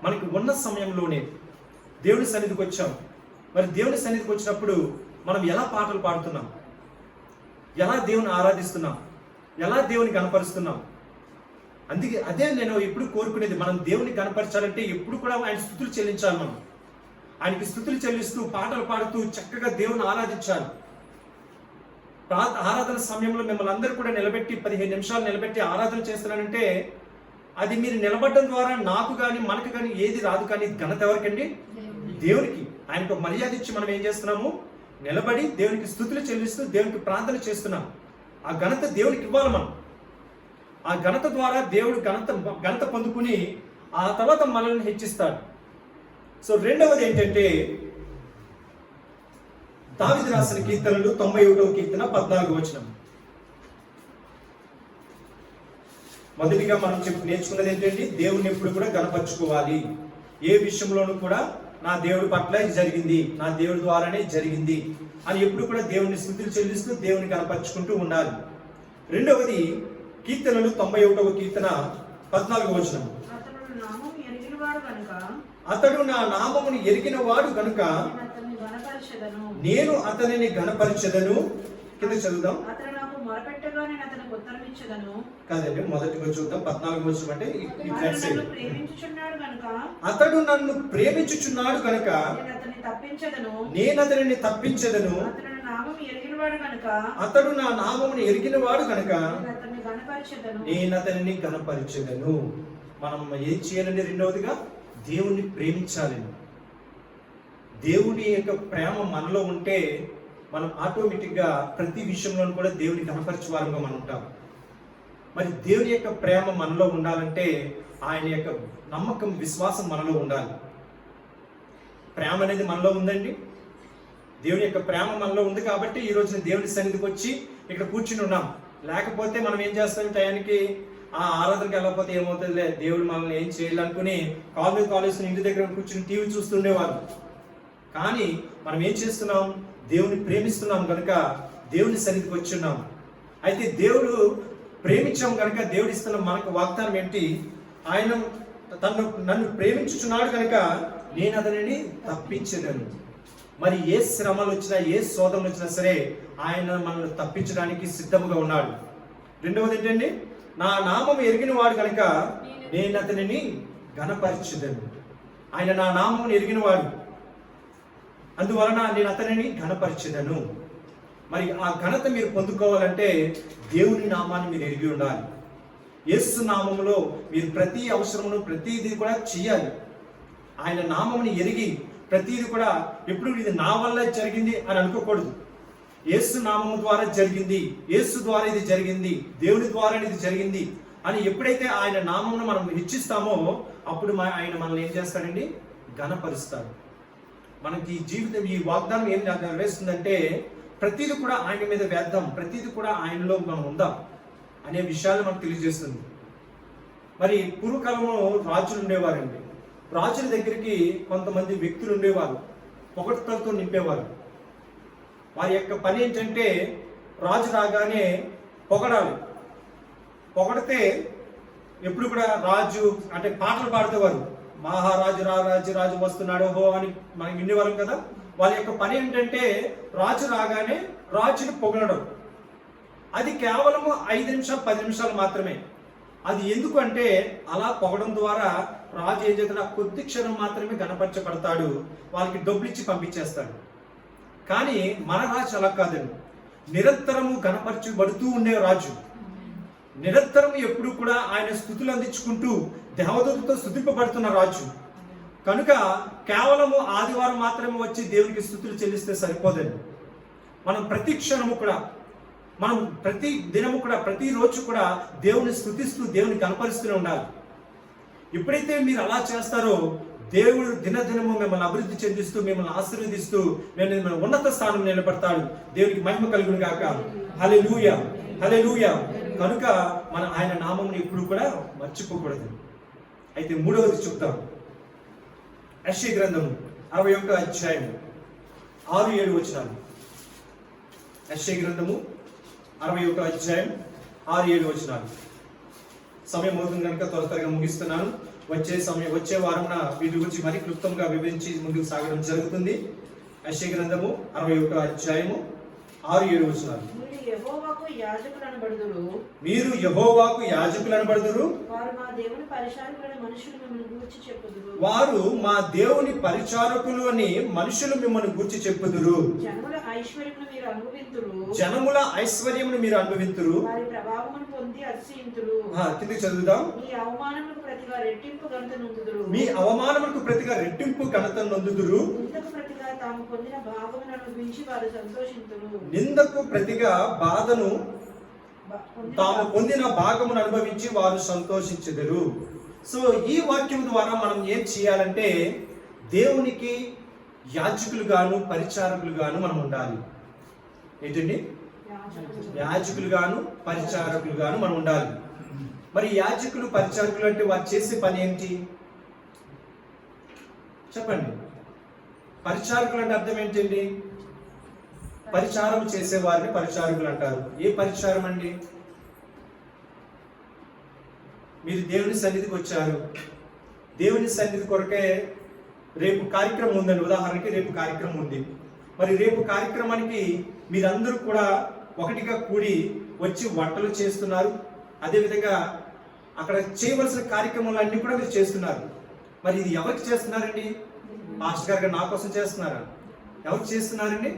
మనకి ఉన్న సమయంలోనే దేవుని సన్నిధికి వచ్చాం. మరి దేవుని సన్నిధికి వచ్చినప్పుడు మనం ఎలా పాటలు పాడుతున్నాం, ఎలా దేవుని ఆరాధిస్తున్నాం, ఎలా దేవుని కనపరుస్తున్నాం? అందుకే అదే నేను ఎప్పుడు కోరుకునేది, మనం దేవుని కనపరచాలంటే ఎప్పుడు కూడా ఆయన స్తుతులు చెల్లించాలి. మనం ఆయనకి స్తుతులు చెల్లిస్తూ పాటలు పాడుతూ చక్కగా దేవుని ఆరాధించాలి. ఆరాధన సమయంలో మిమ్మల్ని అందరూ కూడా నిలబెట్టి 15 నిమిషాలు నిలబెట్టి ఆరాధన చేస్తున్నానంటే అది మీరు నిలబడడం ద్వారా నాకు కానీ మనకు కానీ ఏది రాదు, కానీ ఘనత ఎవరికండి? దేవునికి. ఆయనకు మర్యాద ఇచ్చి మనం ఏం చేస్తున్నాము? నిలబడి దేవునికి స్తుతులు చెల్లిస్తూ దేవునికి ప్రార్థన చేస్తున్నాం. ఆ ఘనత దేవునికి ఇవ్వాలి మనం. ఆ ఘనత ద్వారా దేవుడు ఘనత పొందుకుని ఆ తర్వాత మనల్ని హెచ్చిస్తాడు. సో రెండవది ఏంటంటే దావీదు రాసిన కీర్తనలు 91వ కీర్తన 14వ వచనం. మొదటిగా మనం నేర్చుకున్నది ఏంటంటే దేవుణ్ణి ఎప్పుడు కూడా గణపరచుకోవాలి. ఏ విషయంలోనూ కూడా నా దేవుడి పట్ల ఇది జరిగింది, నా దేవుడి ద్వారానే జరిగింది అని ఎప్పుడు కూడా దేవుని స్తుతులు చెల్లిస్తూ దేవుని గణపరచుకుంటూ ఉండాలి. రెండవది కీర్తనలు 91వ కీర్తన 14వ వచనం. అతడు నా నామమును ఎరిగిన వాడు గనుక నేను అతనిని గణపరచెదను. కింద చదువుదాం. కాదండి, మొదటిగా చూద్దాం. 14వ వచనం అంటే అతడు నన్ను ప్రేమించుచున్నాడు కనుక నేను అతనిని తప్పించెదను. అతడు నా నామమును ఎరిగిన వాడు కనుక నేను అతనిని గణపరచెదను. మనం ఏం చేయాలండి? రెండవదిగా దేవుణ్ణి ప్రేమించాలి. దేవుని యొక్క ప్రేమ మనలో ఉంటే మనం ఆటోమేటిక్గా ప్రతి విషయంలో కూడా దేవుని గణపరిచే వారంగా మనం ఉంటాం. మరి దేవుని యొక్క ప్రేమ మనలో ఉండాలంటే ఆయన యొక్క నమ్మకం, విశ్వాసం మనలో ఉండాలి. ప్రేమ అనేది మనలో ఉందండి. దేవుని యొక్క ప్రేమ మనలో ఉంది కాబట్టి ఈ రోజున దేవుని సన్నిధికి వచ్చి ఇక్కడ కూర్చుని ఉన్నాం. లేకపోతే మనం ఏం చేస్తాం? టయానికి ఆ ఆరాధనకి వెళ్ళకపోతే ఏమవుతుందిలే, దేవుడు మనల్ని ఏం చేయాలనుకుని కాలేజ్ ఇంటి దగ్గర కూర్చుని టీవీ చూస్తుండేవారు. కానీ మనం ఏం చేస్తున్నాం? దేవుని ప్రేమిస్తున్నాం కనుక దేవుని సన్నిధికి వచ్చున్నాం. అయితే దేవుడు ప్రేమించాం కనుక దేవుడు ఇస్తున్న మనకు వాగ్దానం ఏంటి? ఆయన నన్ను ప్రేమించుచున్నాడు కనుక నేను అతనిని తప్పించదను. మరి ఏ శ్రమలు వచ్చినా, ఏ శోధనలు వచ్చినా సరే ఆయన మనల్ని తప్పించడానికి సిద్ధంగా ఉన్నాడు. రెండవది ఏంటండి? నా నామం ఎరిగిన వాడు కనుక నేను అతనిని ఘనపరచెదను. ఆయన నా నామం ఎరిగిన వాడు, అందువలన నేను అతనిని ఘనపరచెదను. మరి ఆ ఘనత మీరు పొందుకోవాలంటే దేవుని నామాన్ని మీరు ఎరిగి ఉండాలి. యేసు నామములో మీరు ప్రతి అవసరమును ప్రతిదీ కూడా చేయాలి. ఆయన నామముని ఎరిగి ప్రతిదీ కూడా ఎప్పుడు ఇది నా వల్ల జరిగింది అని అనుకోకూడదు. యేసు నామము ద్వారా జరిగింది, యేసు ద్వారా ఇది జరిగింది, దేవుని ద్వారా ఇది జరిగింది అని ఎప్పుడైతే ఆయన నామమును మనం హెచ్చిస్తామో అప్పుడు ఆయన మనల్ని ఏం చేస్తాడండి? ఘనపరుస్తాడు. మనకి ఈ జీవితం, ఈ వాగ్దానం ఏం నెరవేరుస్తుందంటే ప్రతిదీ కూడా ఆయన మీద వేద్దాం, ప్రతిదీ కూడా ఆయనలో మనం ఉందాం అనే విషయాలు మనకు తెలియజేస్తుంది. మరి పూర్వకాలంలో రాజులు ఉండేవారండి. రాజుల దగ్గరికి కొంతమంది వ్యక్తులు ఉండేవారు, పొగడ్తలతో నింపేవారు. వారి యొక్క పని ఏంటంటే రాజు రాగానే పొగడాలి. పొగడితే ఎప్పుడు కూడా రాజు అంటే పాటలు పాడుతేవారు. మహారాజు రాజు వస్తున్నాడు హో అని మనం వినేవాళ్ళం కదా. వాళ్ళ యొక్క పని ఏంటంటే రాజు రాగానే రాజుని పొగడడం. అది కేవలము 5 నిమిషాలు 10 నిమిషాలు మాత్రమే. అది ఎందుకు అంటే అలా పొగడం ద్వారా రాజు ఏం చేస్తాడు? కొద్ది క్షణం మాత్రమే గణపరచబడతాడు, వాళ్ళకి డబ్బులు ఇచ్చి పంపించేస్తాడు. కానీ మన రాజు అలా కాదండి. నిరంతరము గణపరచబడుతూ ఉండే రాజు, నిరంతరం ఎప్పుడు కూడా ఆయన స్తుతులు అందించుకుంటూ దేవదూతతో స్తుతింపబడుతున్న రాజు కనుక కేవలము ఆదివారం మాత్రమే వచ్చి దేవునికి స్తుతులు చెల్లిస్తే సరిపోదండి. మనం ప్రతి క్షణము కూడా, మనం ప్రతి దినము కూడా, ప్రతిరోజు కూడా దేవుని స్తుతిస్తూ దేవుని కనపరుస్తూనే ఉండాలి. ఎప్పుడైతే మీరు అలా చేస్తారో దేవుడు దినదినము మిమ్మల్ని అభివృద్ధి చెందిస్తూ, మిమ్మల్ని ఆశీర్వదిస్తూ మిమ్మల్ని ఉన్నత స్థానం నిలబడతాడు. దేవునికి మహిమ కలుగును గాక. హల్లెలూయా, హల్లెలూయా. కనుక మన ఆయన నామమును ఎప్పుడు కూడా మర్చిపోకూడదు. అయితే మూడవది చెప్తాం. యెషయా గ్రంథం 61వ అధ్యాయం 6-7 వచనాలు. యెషయా గ్రంథము 61వ అధ్యాయం 6-7 వచనాలు. సమయం అవుతుంది కనుక త్వరగా ముగిస్తున్నాను. వచ్చే వారం వీటి గురించి మరి క్లుప్తంగా వివరించి ముందుకు సాగడం జరుగుతుంది. యెషయా గ్రంథము 61వ అధ్యాయము 6-7 వచనాలు. యాజకులను బడుదురు. మీరు యెహోవాకు యాజకులను బడుదురు. వారు మా దేవుని పరిచారకులైన మనుషులు మిమ్మల్ని గూర్చి చెప్పుదురు. వారు మా దేవుని పరిచారకులు అని మనుషులు మిమ్మల్ని గూర్చి చెప్పుదురు. జనముల ఐశ్వర్యమును మీరు అనుభవింతురు. జనముల ఐశ్వర్యమును మీరు అనుభవింతురు. వారి ప్రభావమును పొంది అతిశయింతురు. కిందకి చదువుదాం. మీ అవమానములకు ప్రతిగా రెట్టింపు ఘనత నొందుదురు. మీ అవమానములకు ప్రతిగా రెట్టింపు ఘనత నొందుదురు. నిందకు ప్రతిగా తాము పొందిన భాగమును అనుభవించి వారు సంతోషింతురు. నిందకు ప్రతిగా బాధను తాము పొందిన భాగమును అనుభవించి వారు సంతోషించెదరు. సో ఈ వాక్యం ద్వారా మనం ఏం చేయాలంటే దేవునికి యాజకులు గాను పరిచారకులు గాను మనం ఉండాలి. ఏంటండి? యాజకులు గాను పరిచారకులు గాను మనం ఉండాలి. మరి యాజకులు పరిచారకులు అంటే వారు చేసే పని ఏంటి చెప్పండి? పరిచారకులు అంటే అర్థం ఏంటండి? పరిచారం చేసే వారిని పరిచారకులు అంటారు. ఏ పరిచారం అండి? మీరు దేవుని సన్నిధికి వచ్చారు. దేవుని సన్నిధి కొరకే రేపు కార్యక్రమం ఉందండి. ఉదాహరణకి రేపు కార్యక్రమం ఉంది. మరి రేపు కార్యక్రమానికి మీరందరూ కూడా ఒకటిగా కూడి వచ్చి వంటలు చేస్తున్నారు. అదేవిధంగా అక్కడ చేయవలసిన కార్యక్రమాలన్నీ కూడా మీరు చేస్తున్నారు. మరి ఇది ఎవరికి చేస్తున్నారండి? మాస్టర్ గారు నా కోసం చేస్తున్నారా? ఎవరికి చేస్తున్నారండి?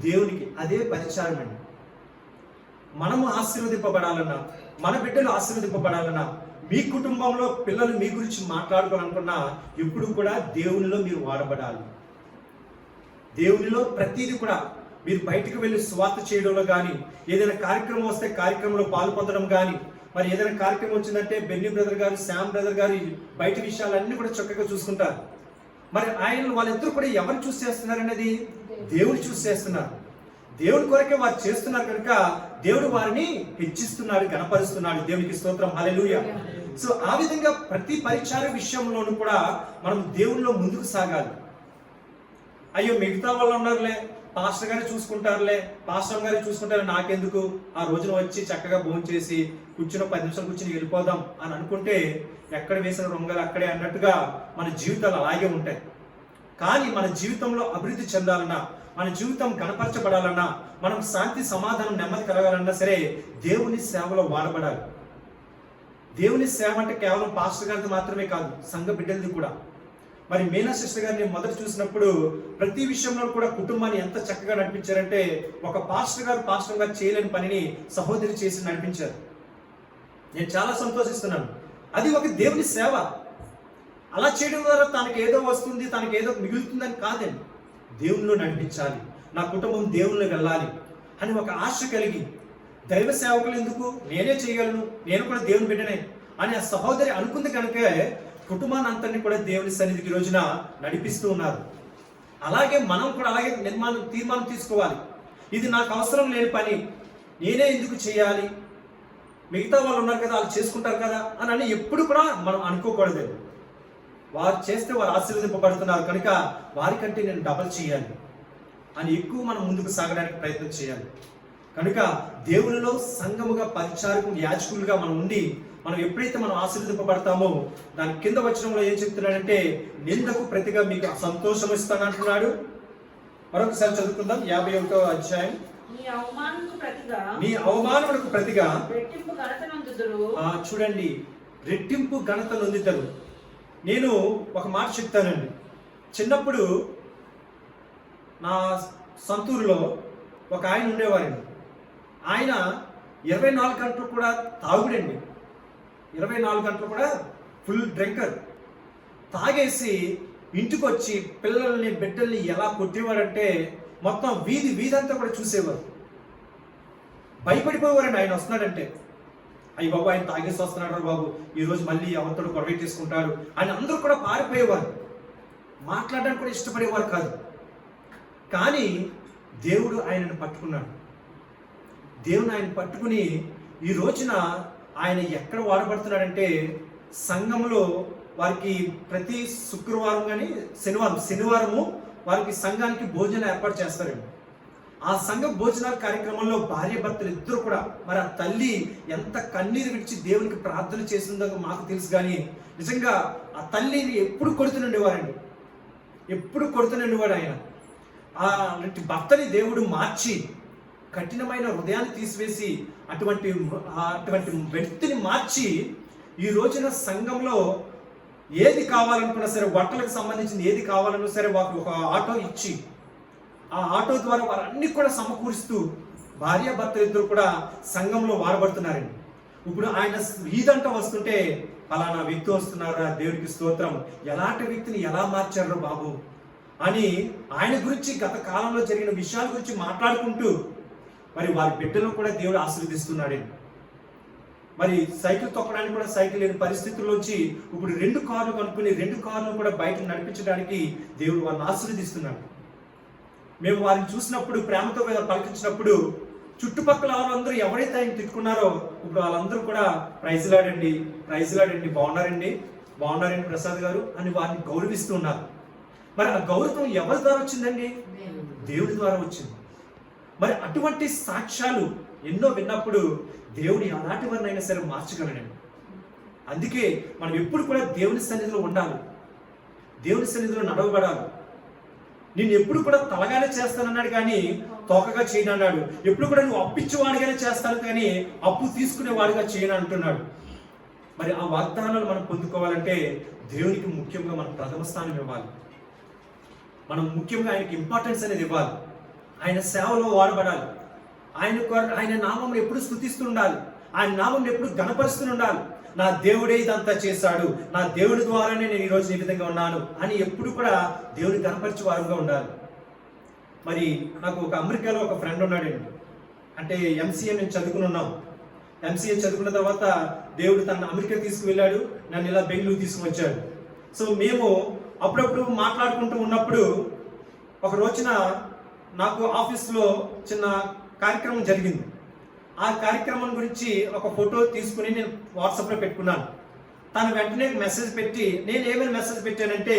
దేవునికి. అదే పరిచారం అండి. మనము ఆశీర్వదింపబడాలన్నా, మన బిడ్డలు ఆశీర్వదింపబడాలన్నా, మీ కుటుంబంలో పిల్లలు మీ గురించి మాట్లాడుకోవాలనుకున్నా ఎప్పుడు కూడా దేవునిలో మీరు వాడబడాలి. దేవునిలో ప్రతిదీ కూడా మీరు బయటకు వెళ్ళి స్వార్థ చేయడంలో కానీ, ఏదైనా కార్యక్రమం వస్తే కార్యక్రమంలో పాల్పొందడం కానీ, మరి ఏదైనా కార్యక్రమం వచ్చిందంటే బెన్నీ బ్రదర్ గారు, శ్యామ్ బ్రదర్ గారు బయట విషయాలన్నీ కూడా చక్కగా చూసుకుంటారు. మరి ఆయన వాళ్ళిద్దరూ కూడా ఎవరు చూసి చేస్తున్నారు అనేది దేవుడు చూసి చేస్తున్నారు. దేవుడి కొరకే వారు చేస్తున్నారు కనుక దేవుడు వారిని హెచ్చిస్తున్నాడు, గణపరుస్తున్నాడు. దేవునికి స్తోత్రం, హల్లెలూయా. సో ఆ విధంగా ప్రతి పరిచార విషయంలోనూ కూడా మనం దేవునిలో ముందుకు సాగాలి. అయ్యో మిగతా వాళ్ళు ఉన్నారులే, పాస్టర్ గారు చూసుకుంటారులే, పాస్టర్ గారు చూసుకుంటారు, నాకెందుకు, ఆ రోజున వచ్చి చక్కగా భోజనం చేసి కూర్చుని 10 నిమిషాలు కూర్చుని వెళ్ళిపోదాం అని అనుకుంటే ఎక్కడ వేసిన రొంగలు అక్కడే అన్నట్టుగా మన జీవితాలు అలాగే ఉంటాయి. కానీ మన జీవితంలో అభివృద్ధి చెందాలన్నా, మన జీవితం కనపరచబడాలన్నా, మనం శాంతి సమాధానం నెమ్మది కలగాలన్నా సరే దేవుని సేవలో వాడబడాలి. దేవుని సేవ అంటే కేవలం పాస్టర్ గారిది మాత్రమే కాదు, సంఘ బిడ్డలది కూడా. మరి మీనా సిస్టర్ గారిని మొదట చూసినప్పుడు ప్రతి విషయంలో కూడా కుటుంబాన్ని ఎంత చక్కగా నడిపించారంటే, ఒక పాస్టర్ గారు చేయలేని పనిని సహోదరి చేసి నడిపించారు. నేను చాలా సంతోషిస్తున్నాను. అది ఒక దేవుని సేవ. అలా చేయడం ద్వారా తనకి ఏదో వస్తుంది, తనకి ఏదో మిగులుతుందని కాదండి. దేవునిలో నడిపించాలి, నా కుటుంబం దేవునిలో వెళ్ళాలి అని ఒక ఆశ కలిగి, దైవ సేవకులు ఎందుకు, నేనే చేయగలను, నేను కూడా దేవుని బిడ్డనే అని ఆ సహోదరి అనుకుంది కనుక కుటుంబాన్ని అంతని కూడా దేవుని సన్నిధికి రోజున నడిపిస్తూ ఉన్నారు. అలాగే మనం కూడా అలాగే తీర్మానం తీసుకోవాలి. ఇది నాకు అవసరం లేని పని, నేనే ఎందుకు చేయాలి, మిగతా వాళ్ళు ఉన్నారు కదా, వాళ్ళు చేసుకుంటారు కదా అని ఎప్పుడు కూడా మనం అనుకోకూడదు. వారు చేస్తే వారు ఆశీర్వదింపబడుతున్నారు కనుక వారికంటే నేను డబల్ చేయాలి అని ఎక్కువ మనం ముందుకు సాగడానికి ప్రయత్నం చేయాలి. కనుక దేవునిలో సంఘముగా పరిచారకులు, యాజకులుగా మనం ఉండి మనం ఎప్పుడైతే మనం ఆశీర్వదింపబడతామో దాని కింద వచనంలో ఏం చెప్తున్నాడంటే, నిందకు ప్రతిగా మీకు సంతోషం ఇస్తానంటున్నాడు. మరొకసారి చదువుకుందాం 51వ అధ్యాయం. నీ అవమానములకు ప్రతిగా రెట్టింపు ఘనత నొందుదురు. చూడండి, రెట్టింపు ఘనత నొందుతారు. నేను ఒక మాట చెప్తానండి. చిన్నప్పుడు నా సొంతూరులో ఒక ఆయన ఉండేవారండి. ఆయన 24 గంటలు కూడా తాగుడండి, 24 గంటలు కూడా ఫుల్ డ్రింకర్. తాగేసి ఇంటికి వచ్చి పిల్లల్ని బిడ్డల్ని ఎలా కొట్టేవారంటే మొత్తం వీధి అంతా కూడా చూసేవారు. భయపడిపోయేవారండి ఆయన వస్తున్నాడంటే. అయ్యి బాబు ఆయన తాగేసి వస్తున్నాడు బాబు, ఈరోజు మళ్ళీ ఎవరితో గొడవ తీసుకుంటాడు అని అందరూ కూడా పారిపోయేవారు. మాట్లాడడానికి కూడా ఇష్టపడేవారు కాదు. కానీ దేవుడు ఆయనను పట్టుకున్నాడు. దేవుని ఆయన పట్టుకుని ఈ రోజున ఆయన ఎక్కడ వాడబడుతున్నాడంటే, సంఘంలో వారికి ప్రతి శుక్రవారం కానీ శనివారము వారికి సంఘానికి భోజనం ఏర్పాటు చేస్తారండి. ఆ సంఘ భోజనాల కార్యక్రమంలో భార్య భర్తలు ఇద్దరు కూడా, మరి ఆ తల్లి ఎంత కన్నీరు విడిచి దేవునికి ప్రార్థన చేసిందో మాకు తెలుసు. కానీ నిజంగా ఆ తల్లిని ఎప్పుడు కొడుతుండేవారండి, ఎప్పుడు కొడుతుండేవాడు ఆయన. అలాంటి భర్తని దేవుడు మార్చి కఠినమైన హృదయాన్ని తీసివేసి అటువంటి వ్యక్తిని మార్చి ఈ రోజున సంఘంలో ఏది కావాలనుకున్నా సరే, బట్టలకు సంబంధించింది ఏది కావాలన్నా సరే వారికి ఒక ఆటో ఇచ్చి ఆ ఆటో ద్వారా వారన్నీ కూడా సమకూరుస్తూ భార్యాభర్తలు ఇద్దరు కూడా సంఘంలో వాడబడుతున్నారండి. ఇప్పుడు ఆయన ఈదంట వస్తుంటే ఫలానా వ్యక్తి వస్తున్నారా, దేవుడికి స్తోత్రం, ఎలాంటి వ్యక్తిని ఎలా మార్చారో బాబు అని ఆయన గురించి గత కాలంలో జరిగిన విషయాల గురించి మాట్లాడుకుంటూ మరి వారి బిడ్డలను కూడా దేవుడు ఆశీర్వదిస్తున్నాడండి. మరి సైకిల్ తొక్కడానికి కూడా సైకిల్ లేని పరిస్థితుల్లోంచి ఇప్పుడు 2 కార్లు కనుక్కుని 2 కార్లు కూడా బయట నడిపించడానికి దేవుడు వారిని ఆశీర్వదిస్తున్నాడు. మేము వారిని చూసినప్పుడు, ప్రేమతో పలికించినప్పుడు చుట్టుపక్కల వాళ్ళందరూ ఎవరైతే ఆయన తిట్టుకున్నారో ఇప్పుడు వాళ్ళందరూ కూడా ప్రైజ్ లాడండి బాగున్నారండి ప్రసాద్ గారు అని వారిని గౌరవిస్తున్నారు. మరి ఆ గౌరవం ఎవరి ద్వారా వచ్చిందండి? దేవుడి ద్వారా వచ్చింది. మరి అటువంటి సాక్ష్యాలు ఎన్నో విన్నప్పుడు దేవుడు అలాంటి వారినైనా సరే మార్చగలడండి. అందుకే మనం ఎప్పుడు కూడా దేవుని సన్నిధిలో ఉండాలి, దేవుని సన్నిధిలో నడవబడాలి. నేను ఎప్పుడు కూడా తలగానే చేస్తానన్నాడు కానీ తోకగా చేయను అన్నాడు. ఎప్పుడు కూడా నువ్వు అప్పిచ్చేవాడిగానే చేస్తాను కానీ అప్పు తీసుకునేవాడిగా చేయను అంటున్నాడు. మరి ఆ వాగ్దానాలు మనం పొందుకోవాలంటే దేవునికి ముఖ్యంగా మనం ప్రథమ స్థానం ఇవ్వాలి. మనం ముఖ్యంగా ఆయనకి ఇంపార్టెన్స్ అనేది ఇవ్వాలి. ఆయన సేవలో వాడబడాలి. ఆయన నామం ఎప్పుడు స్తుతిస్తూ ఉండాలి. ఆయన నామం ఎప్పుడు గణపరుస్తూ ఉండాలి. నా దేవుడే ఇదంతా చేశాడు, నా దేవుడి ద్వారానే నేను ఈరోజు ఈ విధంగా ఉన్నాను అని ఎప్పుడు కూడా దేవుని గణపరిచే వారుగా ఉండాలి. మరి నాకు ఒక అమెరికాలో ఒక ఫ్రెండ్ ఉన్నాడండి. అంటే ఎంసీఏ నేను చదువుకుని ఉన్నాం. ఎంసీఏ చదువుకున్న తర్వాత దేవుడు తన అమెరికా తీసుకువెళ్ళాడు, నన్ను ఇలా బెంగళూరు తీసుకువచ్చాడు. సో మేము అప్పుడప్పుడు మాట్లాడుకుంటూ ఉన్నప్పుడు ఒక రోజున నాకు ఆఫీస్లో చిన్న కార్యక్రమం జరిగింది. ఆ కార్యక్రమం గురించి ఒక ఫోటో తీసుకుని నేను వాట్సాప్లో పెట్టుకున్నాను. తను వెంటనే మెసేజ్ పెట్టి, నేను ఏమైనా మెసేజ్ పెట్టానంటే,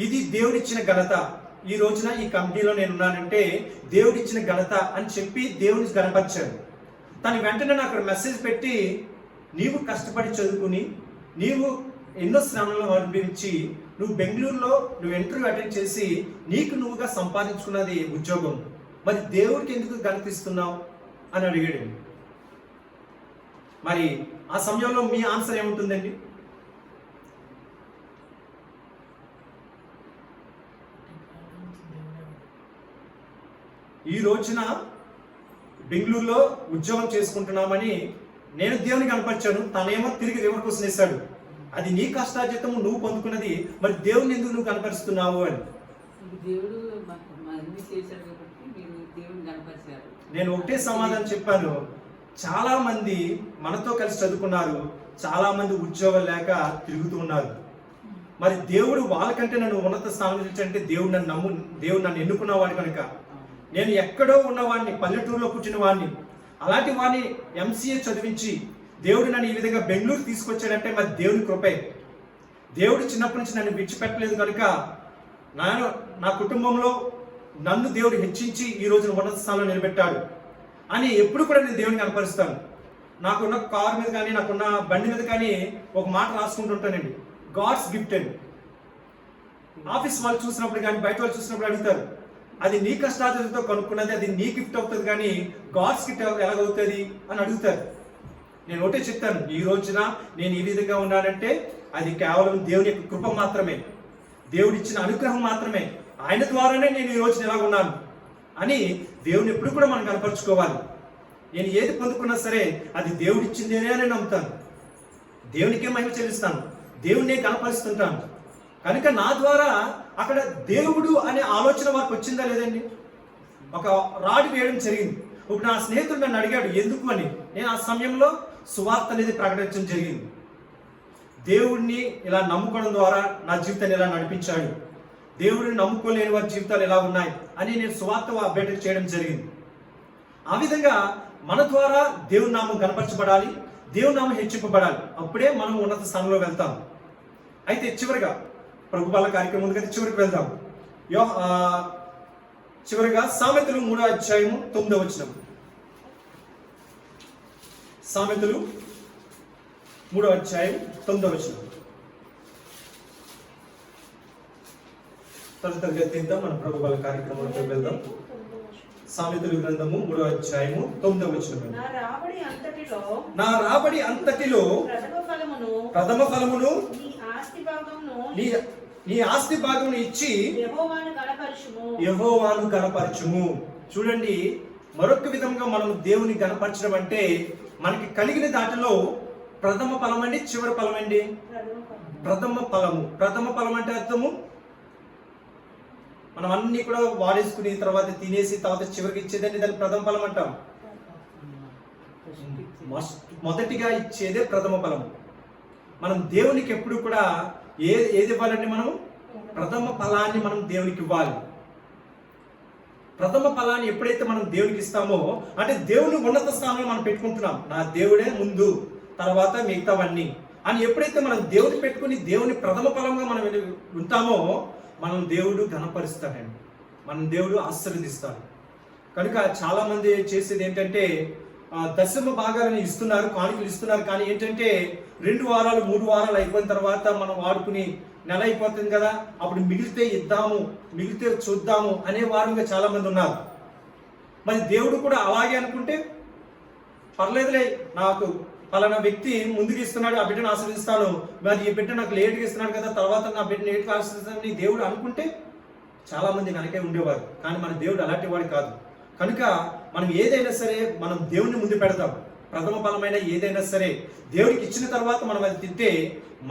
ఇది దేవుడిచ్చిన ఘనత, ఈ రోజున ఈ కంపెనీలో నేను ఉన్నానంటే దేవుడిచ్చిన ఘనత అని చెప్పి దేవుని గణపరిచాడు. తను వెంటనే నాకు మెసేజ్ పెట్టి, నీవు కష్టపడి చదువుకుని నీవు ఎన్నో శ్రమలను అనుభవించి నువ్వు బెంగళూరులో నువ్వు ఇంటర్వ్యూ అటెండ్ చేసి నీకు నువ్వుగా సంపాదించుకున్నది ఉద్యోగం, మరి దేవుడికి ఎందుకు గణిస్తున్నావు అని అడిగాడు. మరి ఆ సమయంలో మీ ఆన్సర్ ఏముంటుందండి? ఈ రోజున బెంగళూరులో ఉద్యోగం చేసుకుంటున్నామని నేను దేవుని కనపరిచాను, తనేమో తిరిగి రివర్ క్వశ్చన్ వేశాడు, అది నీ కష్టార్జితము నువ్వు పొందుకున్నది, మరి దేవుని ఎందుకు నువ్వు కనపరుస్తున్నావు అని. దేవుడు చేశాడు కాబట్టి మీరు దేవుని కనపరిచారు. నేను ఒకటే సమాధానం చెప్పాను. చాలా మంది మనతో కలిసి చదువుకున్నారు, చాలా మంది ఉద్యోగం లేక తిరుగుతూ ఉన్నారు. మరి దేవుడు వాళ్ళకంటే నన్ను ఉన్నత స్థానం అంటే దేవుడు నన్ను ఎన్నుకున్నవాడు కనుక, నేను ఎక్కడో ఉన్నవాడిని, పల్లెటూరులో పుట్టిన వాడిని, అలాంటి వాడిని ఎంసీఏ చదివించి దేవుడు నన్ను ఈ విధంగా బెంగళూరు తీసుకొచ్చాడంటే మరి దేవుని కృపే. దేవుడు చిన్నప్పటి నుంచి నన్ను విడిచిపెట్టలేదు కనుక నా కుటుంబంలో నన్ను దేవుడు హెచ్చించి ఈ రోజున ఉన్నత స్థానంలో నిలబెట్టాడు అని ఎప్పుడు కూడా నేను దేవుని కనపరుస్తాను. నాకున్న కారు మీద కానీ నాకున్న బండి మీద కానీ ఒక మాట రాసుకుంటుంటానండి, గాడ్స్ గిఫ్ట్ అని. ఆఫీస్ వాళ్ళు చూసినప్పుడు కానీ బయట వాళ్ళు చూసినప్పుడు అడుగుతారు, అది నీ కష్టాలతో కనుక్కున్నది, అది నీ గిఫ్ట్ అవుతుంది కానీ గాడ్స్ గిఫ్ట్ ఎలాగవుతుంది అని అడుగుతారు. నేను ఒకటే చెప్తాను, ఈ రోజున నేను ఈ విధంగా ఉన్నానంటే అది కేవలం దేవుని యొక్క కృప మాత్రమే, దేవుడిచ్చిన అనుగ్రహం మాత్రమే, ఆయన ద్వారానే నేను ఈ రోజున ఎలా ఉన్నాను అని దేవుని ఎప్పుడు కూడా మనం కనపరుచుకోవాలి. నేను ఏది పొందుకున్నా సరే అది దేవుడిచ్చిందేనే అని నమ్ముతాను, దేవునికే మహిమ చెల్లిస్తాను, దేవుడినే కనపరుస్తుంటాను. కనుక నా ద్వారా అక్కడ దేవుడు అనే ఆలోచన వారికి వచ్చిందా లేదండి? ఒక రాడ్ వేయడం జరిగింది. ఇప్పుడు నా స్నేహితుడు నన్ను అడిగాడు ఎందుకు అని. నేను ఆ సమయంలో సువార్త అనేది ప్రకటించడం జరిగింది. దేవుడిని ఇలా నమ్ముకోవడం ద్వారా నా జీవితాన్ని ఎలా నడిపించాడు, దేవుడిని నమ్ముకోలేని వారి జీవితాలు ఎలా ఉన్నాయి అని నేను సువార్త అప్డేట్ చేయడం జరిగింది. ఆ విధంగా మన ద్వారా దేవుని నామం కనపరచబడాలి, దేవుని నామం హెచ్చింపబడాలి, అప్పుడే మనం ఉన్నత స్థానంలో వెళ్తాం. అయితే చివరిగా ప్రభు బాల కార్యక్రమం ఉంది కదా, చివరికి వెళ్దాం. చివరిగా సామెతలు 3వ అధ్యాయము 9వ వచనం. సామెతలు 3వ అధ్యాయం 9వ వచనం. తరగతి మన ప్రభు బాల కార్యక్రమంలోకి వెళ్దాం. సామెతల గ్రంథము 3వ అధ్యాయము 9వ వచనం. నా రాబడి అంతటిలో ప్రథమ ఫలమును నీ ఆస్తి భాగమును నీ ఆస్తి భాగమును ఇచ్చి యెహోవాను గణపరచుము. చూడండి, మరొక విధంగా మనం దేవుని గణపరచడం అంటే మనకి కలిగిన దాటిలో ప్రథమ ఫలం అండి, చివరి ఫలం అండి. ప్రథమ ఫలం అంటే అర్థము మనం అన్ని కూడా వాడేసుకుని తర్వాత తినేసి తర్వాత చివరికి ఇచ్చేదండి దాన్ని ప్రథమ ఫలం అంటాం. మొదటిగా ఇచ్చేదే ప్రథమ ఫలం. మనం దేవునికి ఎప్పుడు కూడా ఏది ఇవ్వాలండి? మనం ప్రథమ ఫలాన్ని మనం దేవునికి ఇవ్వాలి. ప్రథమ ఫలాన్ని ఎప్పుడైతే మనం దేవునికి ఇస్తామో అంటే దేవుని ఉన్నత స్థానంలో మనం పెట్టుకుంటున్నాం. నా దేవుడే ముందు, తర్వాత మిగతావన్నీ అని ఎప్పుడైతే మనం దేవుని పెట్టుకుని దేవుని ప్రథమ ఫలంగా మనం ఉంటామో మనం దేవుడు ఘనపరుస్తాడండి, మనం దేవుడు ఆశీర్వదిస్తాడు. కనుక చాలా మంది చేసేది ఏంటంటే దశమ భాగాలను ఇస్తున్నారు, కానుకలు ఇస్తున్నారు. కానీ ఏంటంటే 2 వారాలు 3 వారాలు అయిపోయిన తర్వాత మనం వాడుకుని నెల అయిపోతుంది కదా, అప్పుడు మిగిలితే ఇద్దాము, మిగిలితే చూద్దాము అనే వారంగా చాలా మంది ఉన్నారు. మరి దేవుడు కూడా అలాగే అనుకుంటే పర్లేదులే, నాకు పలానా వ్యక్తి ముందుకు ఇస్తున్నాడు, ఆ బిడ్డను ఆశీర్వదిస్తాను, మరి ఈ బిడ్డ నాకు లేట్గా ఇస్తున్నాడు కదా, తర్వాత నా బిడ్డను లేట్గా ఆశీర్వదిస్తానని దేవుడు అనుకుంటే చాలా మంది వెనకే ఉండేవారు. కానీ మన దేవుడు అలాంటి వాడు కాదు. కనుక మనం ఏదైనా సరే మనం దేవుని ముందు పెడతాం. ప్రథమ ఫలమైన ఏదైనా సరే దేవుడికి ఇచ్చిన తర్వాత మనం అది తింటే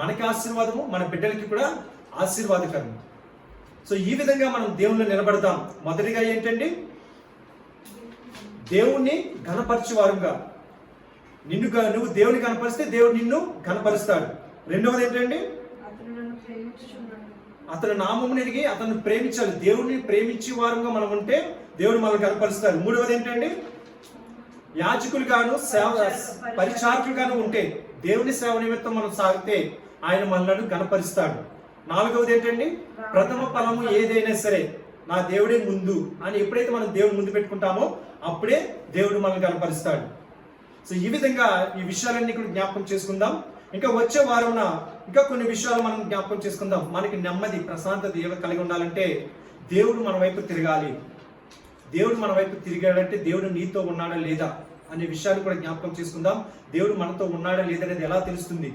మనకి ఆశీర్వాదము, మన బిడ్డలకి కూడా ఆశీర్వాదకరం. సో ఈ విధంగా మనం దేవుణ్ణి నిలబడతాం. మొదటిగా ఏంటండి? దేవుణ్ణి ఘనపరిచేవారుగా. నువ్వు దేవుని కనపరిస్తే దేవుడు నిన్ను కనపరుస్తాడు. రెండవది ఏంటండి? అతను నామమును ఎరిగి అతను ప్రేమించాలి. దేవుడిని ప్రేమించే వారంగా మనం ఉంటే దేవుడు మనల్ని కనపరుస్తాడు. మూడవది ఏంటండి? యాజకులు గాను పరిచారకులు గాను ఉంటే దేవుని సేవ నిమిత్తం మనం సాగితే ఆయన మనల్ని కనపరుస్తాడు. నాలుగవది ఏంటండి? ప్రథమ ఫలము ఏదైనా సరే నా దేవుడే ముందు అని ఎప్పుడైతే మనం దేవుని ముందు పెట్టుకుంటామో అప్పుడే దేవుడు మనల్ని కనపరుస్తాడు. సో ఈ విధంగా ఈ విషయాలన్నీ కూడా జ్ఞాపకం చేసుకుందాం. ఇంకా వచ్చే వారంన ఇంకా కొన్ని విషయాలు మనం జ్ఞాపకం చేసుకుందాం. మనకి నెమ్మది, ప్రశాంతత కలిగి ఉండాలంటే దేవుడు మన వైపు తిరగాలి. దేవుడు మన వైపు తిరిగాడంటే దేవుడు నీతో ఉన్నాడా లేదా అనే విషయాలు కూడా జ్ఞాపకం చేసుకుందాం. దేవుడు మనతో ఉన్నాడా లేదనేది ఎలా తెలుస్తుంది?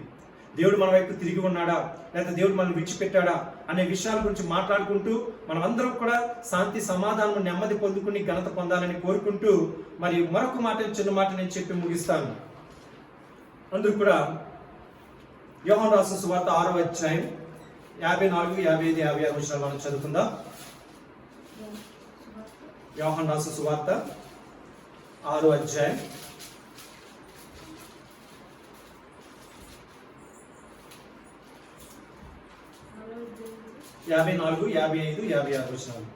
దేవుడు మన వైపు తిరిగి ఉన్నాడా లేదా దేవుడు మనల్ని విడిచిపెట్టాడా అనే విషయాల గురించి మాట్లాడుకుంటూ మనం అందరం కూడా శాంతి, సమాధానం, నెమ్మది పొందుకుని ఘనత పొందాలని కోరుకుంటూ మరి మరొక మాట, చిన్న మాట నేను చెప్పి ముగిస్తాను. అందరూ కూడా యోహాను రాసిన సువార్త 6వ అధ్యాయం 54, 55, 56 వచనాలు మనం చదువుకుందాం. యోహాను రాసిన సువార్త 6వ అధ్యాయం 54, 55, 56 వచనాలు.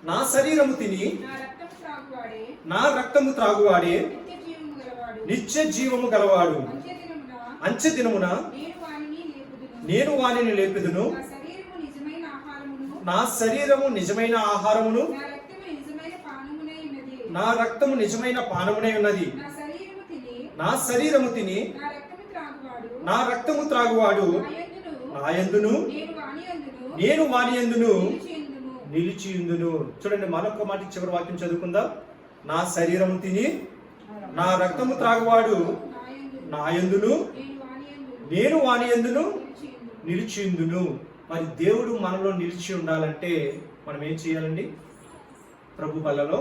నా శరీరము తిని నా రక్తము త్రాగువాడే నిత్య జీవము గలవాడు. అంచె దినమున నేను వానిని లేపుదును. నా శరీరము నిజమైన ఆహారమును నా రక్తము నిజమైన పానమునై ఉన్నది. నా శరీరము తిని నా రక్తము త్రాగువాడు నాయందును నేను వానియందును నిలిచియుందును. చూడండి, మరొక మాట చివరి వాక్యం చదువుకుందాం. నా శరీరము తిని నా రక్తము త్రాగువాడు నాయందును నేను వానియందును నిలిచియుందును. మరి దేవుడు మనలో నిలిచి ఉండాలంటే మనం ఏం చేయాలండి? ప్రభు బలలో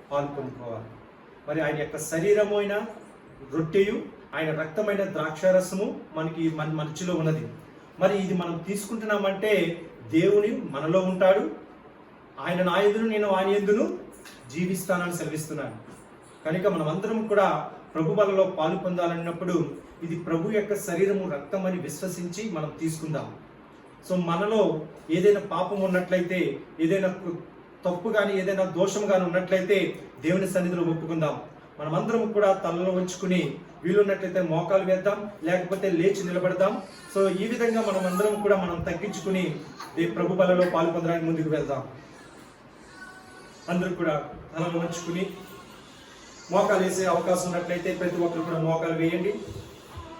పాలు పొందుకోవాలి. మరి ఆయన యొక్క శరీరమైన రొట్టెయు ఆయన రక్తమైన ద్రాక్షారసము మనకి మన మధ్యలో ఉన్నది. మరి ఇది మనం తీసుకుంటున్నామంటే దేవుని మనలో ఉంటాడు. ఆయన నా యందును నేను వాని యందును జీవిస్తానని సెలవిస్తున్నాడు. కనుక మనం అందరం కూడా ప్రభు బలలో పాలు పొందాలన్నప్పుడు ఇది ప్రభు యొక్క శరీరము, రక్తం అని విశ్వసించి మనం తీసుకుందాం. సో మనలో ఏదైనా పాపం ఉన్నట్లయితే, ఏదైనా తప్పు కానీ ఏదైనా దోషం కానీ ఉన్నట్లయితే దేవుని సన్నిధిలో ఒప్పుకుందాం. మనమందరం కూడా తలలో ఉంచుకుని వీలున్నట్లయితే మోకాలు వేద్దాం, లేకపోతే లేచి నిలబడదాం. సో ఈ విధంగా మనం అందరం కూడా మనం తగ్గించుకుని ప్రభు బలలో పాలు పొందడానికి ముందుకు వెళ్దాం. అందరూ కూడా తలలో ఉంచుకుని మోకాలు వేసే అవకాశం ఉన్నట్లయితే ప్రతి ఒక్కరు కూడా మోకాలు వేయండి.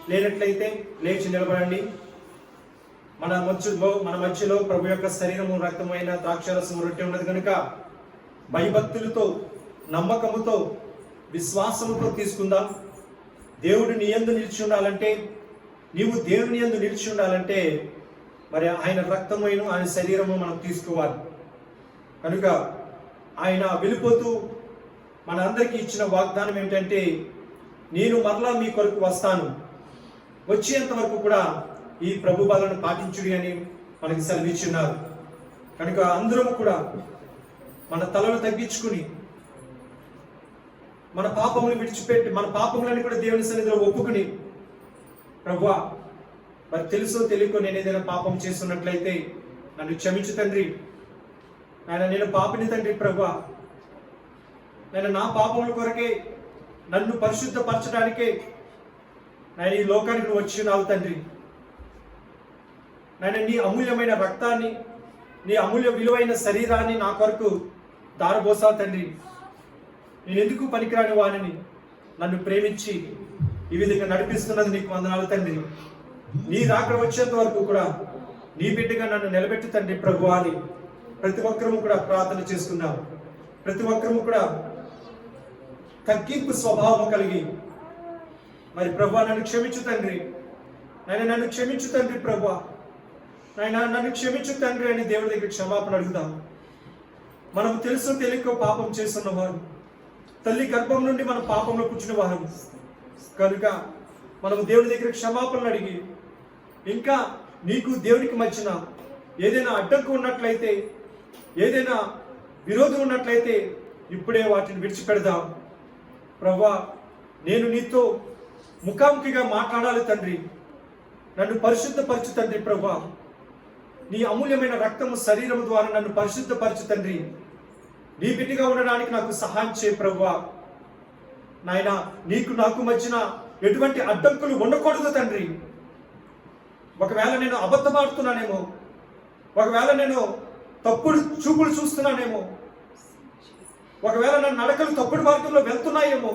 లేనట్లయితే లేచి నిలబడండి. మన మధ్యలో ప్రభు యొక్క శరీరము, రక్తమైన ద్రాక్షారసము, రొట్టె ఉన్నది కనుక భయభక్తులతో, నమ్మకముతో, విశ్వాసముతో తీసుకుందాం. దేవుడు నీ యందు నిలిచి ఉండాలంటే, నీవు దేవుని యందు నిలిచి ఉండాలంటే మరి ఆయన రక్తమైన ఆయన శరీరము మనం తీసుకోవాలి. కనుక ఆయన వెళ్ళిపోతూ మన అందరికీ ఇచ్చిన వాగ్దానం ఏంటంటే, నేను మరలా మీ కొరకు వస్తాను, వచ్చేంత వరకు కూడా ఈ ప్రభు బలను పాటించుడి అని మనకి సెలవిచ్చున్నారు. కనుక అందరం కూడా మన తలను తగ్గించుకుని మన పాపములు విడిచిపెట్టి మన పాపములని కూడా దేవుని సన్నిధిలో ఒప్పుకుని, ప్రభువా మరి తెలుసో తెలియకో నేను ఏదైనా పాపం చేస్తున్నట్లయితే నన్ను క్షమించు తండ్రి, నేను పాపిని తండ్రి ప్రభువా, నేను నా పాపముల కొరకే నన్ను పరిశుద్ధపరచడానికే నేను ఈ లోకానికి నువ్వు వచ్చి ఉన్నావు తండ్రి. నేను నీ అమూల్యమైన రక్తాన్ని, నీ అమూల్య విలువైన శరీరాన్ని నా కొరకు దారబోసావు తండ్రి. నేను ఎందుకు పనికిరాని వాడిని నన్ను ప్రేమించి ఈ విధంగా నడిపిస్తున్నది నీకు వందనాలు తండ్రి. నీ రాకడ వచ్చేంత వరకు కూడా నీ బిడ్డగా నన్ను నిలబెట్టు తండ్రి ప్రభు అని ప్రతి ఒక్కరము కూడా ప్రార్థన చేసుకున్నాం. ప్రతి ఒక్కరము కూడా తగ్గింపు స్వభావం కలిగి మరి ప్రభు నన్ను క్షమించు తండ్రి, నన్ను క్షమించు తండ్రి ప్రభు, నన్ను క్షమించు తండ్రి అని దేవుడి దగ్గర క్షమాపణ అడుగుదాం. మనం తెలుసో తెలియకో పాపం చేస్తున్నవారు, తల్లి గర్భం నుండి మన పాపంలో పుట్టిన వారు కనుక మనము దేవుడి దగ్గర క్షమాపణలు అడిగి, ఇంకా నీకు దేవునికి మధ్యన ఏదైనా అడ్డంకు ఉన్నట్లయితే, ఏదైనా విరోధం ఉన్నట్లయితే ఇప్పుడే వాటిని విడిచిపెడదాం. ప్రభువా నేను నీతో ముఖాముఖిగా మాట్లాడాలి తండ్రి, నన్ను పరిశుద్ధపరచు తండ్రి ప్రభువా, నీ అమూల్యమైన రక్తము శరీరము ద్వారా నన్ను పరిశుద్ధపరచు తండ్రి. నీ బిడ్డగా ఉండడానికి నాకు సహాయం చేయి ప్రభువా. నాయన నీకు నాకు మధ్యన ఎటువంటి అడ్డంకులు ఉండకూడదు తండ్రి. ఒకవేళ నేను అబద్ధమాడుతున్నానేమో, ఒకవేళ నేను తప్పుడు చూపులు చూస్తున్నానేమో, ఒకవేళ నా నడకలు తప్పుడు మార్గంలో వెళ్తున్నాయేమో,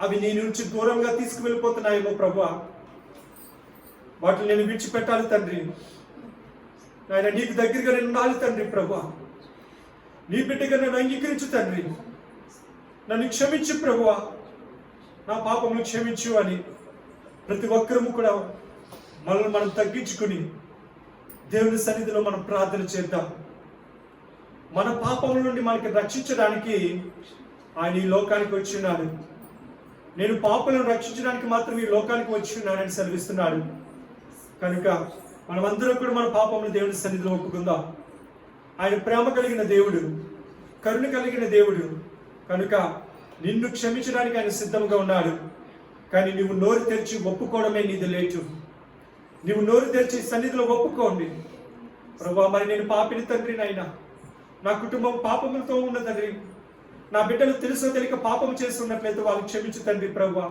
అవి నీ నుంచి దూరంగా తీసుకువెళ్ళిపోతున్నాయేమో ప్రభువా, వాటిని నేను విడిచిపెట్టాలి తండ్రి. నాయన నీకు దగ్గరగా నేను ఉండాలి తండ్రి ప్రభువా. నీ బిడ్డగా నన్ను అంగీకరించు తండ్రి, నన్ను క్షమించు ప్రభువా, నా పాపమును క్షమించు అని ప్రతి ఒక్కరము కూడా మనల్ని మనం తగ్గించుకుని దేవుని సన్నిధిలో మనం ప్రార్థన చేద్దాం. మన పాపముల నుండి మనకి రక్షించడానికి ఆయన ఈ లోకానికి వచ్చి ఉన్నాడు. నేను పాపలను రక్షించడానికి మాత్రం ఈ లోకానికి వచ్చి ఉన్నానని సెలవిస్తున్నాడు. కనుక మనమందరం కూడా మన పాపమును దేవుని సన్నిధిలో ఒప్పుకుందాం. ఆయన ప్రేమ కలిగిన దేవుడు, కరుణ కలిగిన దేవుడు కనుక నిన్ను క్షమించడానికి ఆయన సిద్ధంగా ఉన్నాడు. కానీ నువ్వు నోరు తెరిచి ఒప్పుకోవడమే నీది లేటు. నువ్వు నోరు తెరిచి సన్నిధిలో ఒప్పుకోండి. ప్రభువా మరి నేను పాపిని తండ్రి, నాయన నా కుటుంబం పాపములతో ఉన్న తండ్రి, నా బిడ్డలు తెలుసో తెలియక పాపం చేస్తున్నట్లయితే వాళ్ళు క్షమించు తండ్రి ప్రభువా.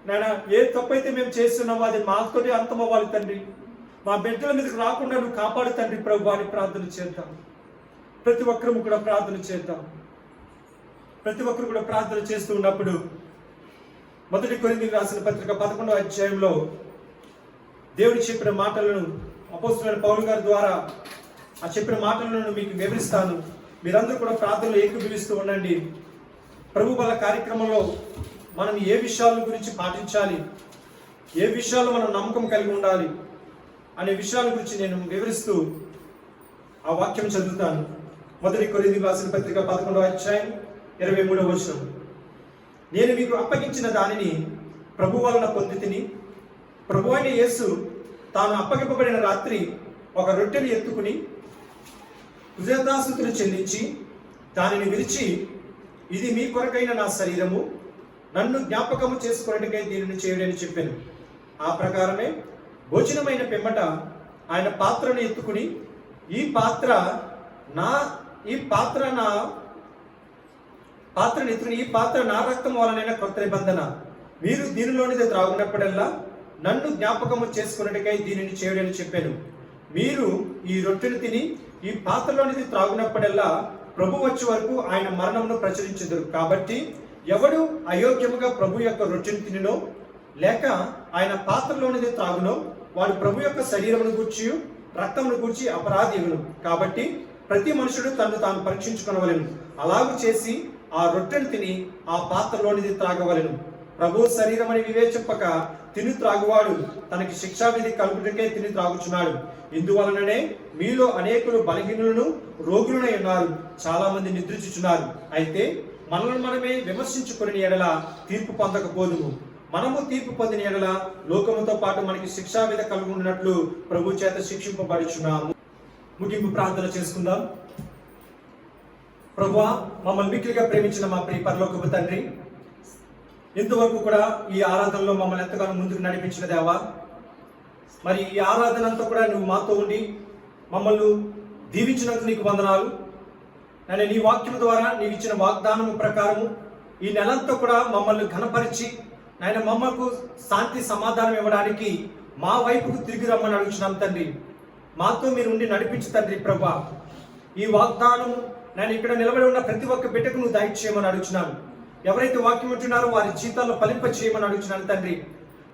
నాయన ఏ తప్పైతే మేము చేస్తున్నామో అది మాతోనే అంతమవ్వాలి తండ్రి. మా బిడ్డల మీదకి రాకుండా నువ్వు కాపాడు తండ్రి ప్రభువా అని ప్రార్థన చేద్దాం. ప్రతి ఒక్కరము కూడా ప్రార్థన చేద్దాం. ప్రతి ఒక్కరు కూడా ప్రార్థన చేస్తూ ఉన్నప్పుడు 1 కొరింథీయులకు రాసిన పత్రిక 11వ అధ్యాయంలో దేవుడు చెప్పిన మాటలను అపోస్తలుడైన పౌలు గారి ద్వారా ఆ చెప్పిన మాటలను మీకు వివరిస్తాను. మీరందరూ కూడా ప్రార్థనలో ఏకీభవిస్తూ ఉండండి. ప్రభు బల కార్యక్రమంలో మనం ఏ విషయాల గురించి పాటించాలి, ఏ విషయాల్లో మనం నమ్మకం కలిగి ఉండాలి అనే విషయాల గురించి నేను వివరిస్తూ ఆ వాక్యం చదువుతాను. 1 కొరింథీయులకు రాసిన పత్రిక 11వ అధ్యాయం 23వ వచనం. నేను మీకు అప్పగించిన దానిని ప్రభు వలన పొందితిని. ప్రభు అయిన యేసు తాను అప్పగింపబడిన రాత్రి ఒక రొట్టెను ఎత్తుకుని కృతజ్ఞతాస్తుతులు చెల్లించి దానిని విరిచి, ఇది మీ కొరకైన నా శరీరము, నన్ను జ్ఞాపకము చేసుకున్నట్టుగా దీనిని చేయడని చెప్పాను. ఆ ప్రకారమే భోజనమైన పిమ్మట ఆయన పాత్రను ఎత్తుకుని, ఈ పాత్ర నా రక్తం వలనైన కొత్త నిబంధన. మీరు దీనిలోనిది త్రాగునప్పుడల్లా నన్ను జ్ఞాపకము చేసుకున్నట్టుగా దీనిని చేయడని చెప్పాను. మీరు ఈ రొట్టెను తిని ఈ పాత్రలోనిది త్రాగునప్పుడల్లా ప్రభు వచ్చే వరకు ఆయన మరణమును ప్రచురించెదరు. కాబట్టి ఎవడు అయోగ్యముగా ప్రభు యొక్క రొట్టెను తినినో లేక ఆయన పాత్రలోనిది త్రాగునో వాడు ప్రభు యొక్క శరీరమును గూర్చి రక్తమును గూర్చి అపరాధియును. కాబట్టి ప్రతి మనుషుడు తను తాను పరీక్షించుకొనవలెను. అలాగు చేసి ఆ రొట్టెను తిని ఆ పాత్రలోనిది త్రాగవలెను. ప్రభు శరీరం అని వివేచింపక తిని త్రాగువాడు తనకి శిక్షావిధి కలుగుటకే తిని త్రాగుచున్నాడు. ఇందువలననే మీలో అనేకులు బలహీనులను రోగులనై ఉన్నారు, చాలా మంది నిద్రించుచున్నారు. అయితే మనల్ని మనమే విమర్శించుకుని ఎడల తీర్పు పొందకపోదుము. మనము తీర్పు పొందిన ఎడల లోకముతో పాటు మనకి శిక్షావిధి కలుగున్నట్లు ప్రభు చేత శిక్షింపబడుచున్నాము. ముగింపు ప్రార్థన చేసుకుందాం. ప్రభువా, మమ్మల్ని మిక్కిలిగా ప్రేమించిన మా ప్రియ పరలోకపు తండ్రి, ఇంతవరకు కూడా ఈ ఆరాధనలో మమ్మల్ని ఎంతగానో ముందుకు నడిపించిన దేవా, మరి ఈ ఆరాధన అంతా కూడా నువ్వు మాతో ఉండి మమ్మల్ని దీవించినందుకు నీకు వందనాలు. నేను నీ వాక్యం ద్వారా నీవు ఇచ్చిన వాగ్దానం ప్రకారము ఈ నెలంతా కూడా మమ్మల్ని ఘనపరిచి నాయన మమ్మల్కు శాంతి సమాధానం ఇవ్వడానికి మా వైపుకు తిరిగి రమ్మని అడుగుతున్నాం తండ్రి. మాతో మీరు ఉండి నడిపించు తండ్రి ప్రభా. ఈ వాగ్దానం నేను ఇక్కడ నిలబడి ఉన్న ప్రతి ఒక్క బిడ్డకు నువ్వు దయచేయమని అడుగుతున్నాను. ఎవరైతే వాక్యం ఉంటున్నారో వారి జీవితాల్లో ఫలింప చేయమని అడుగుతున్నాను తండ్రి.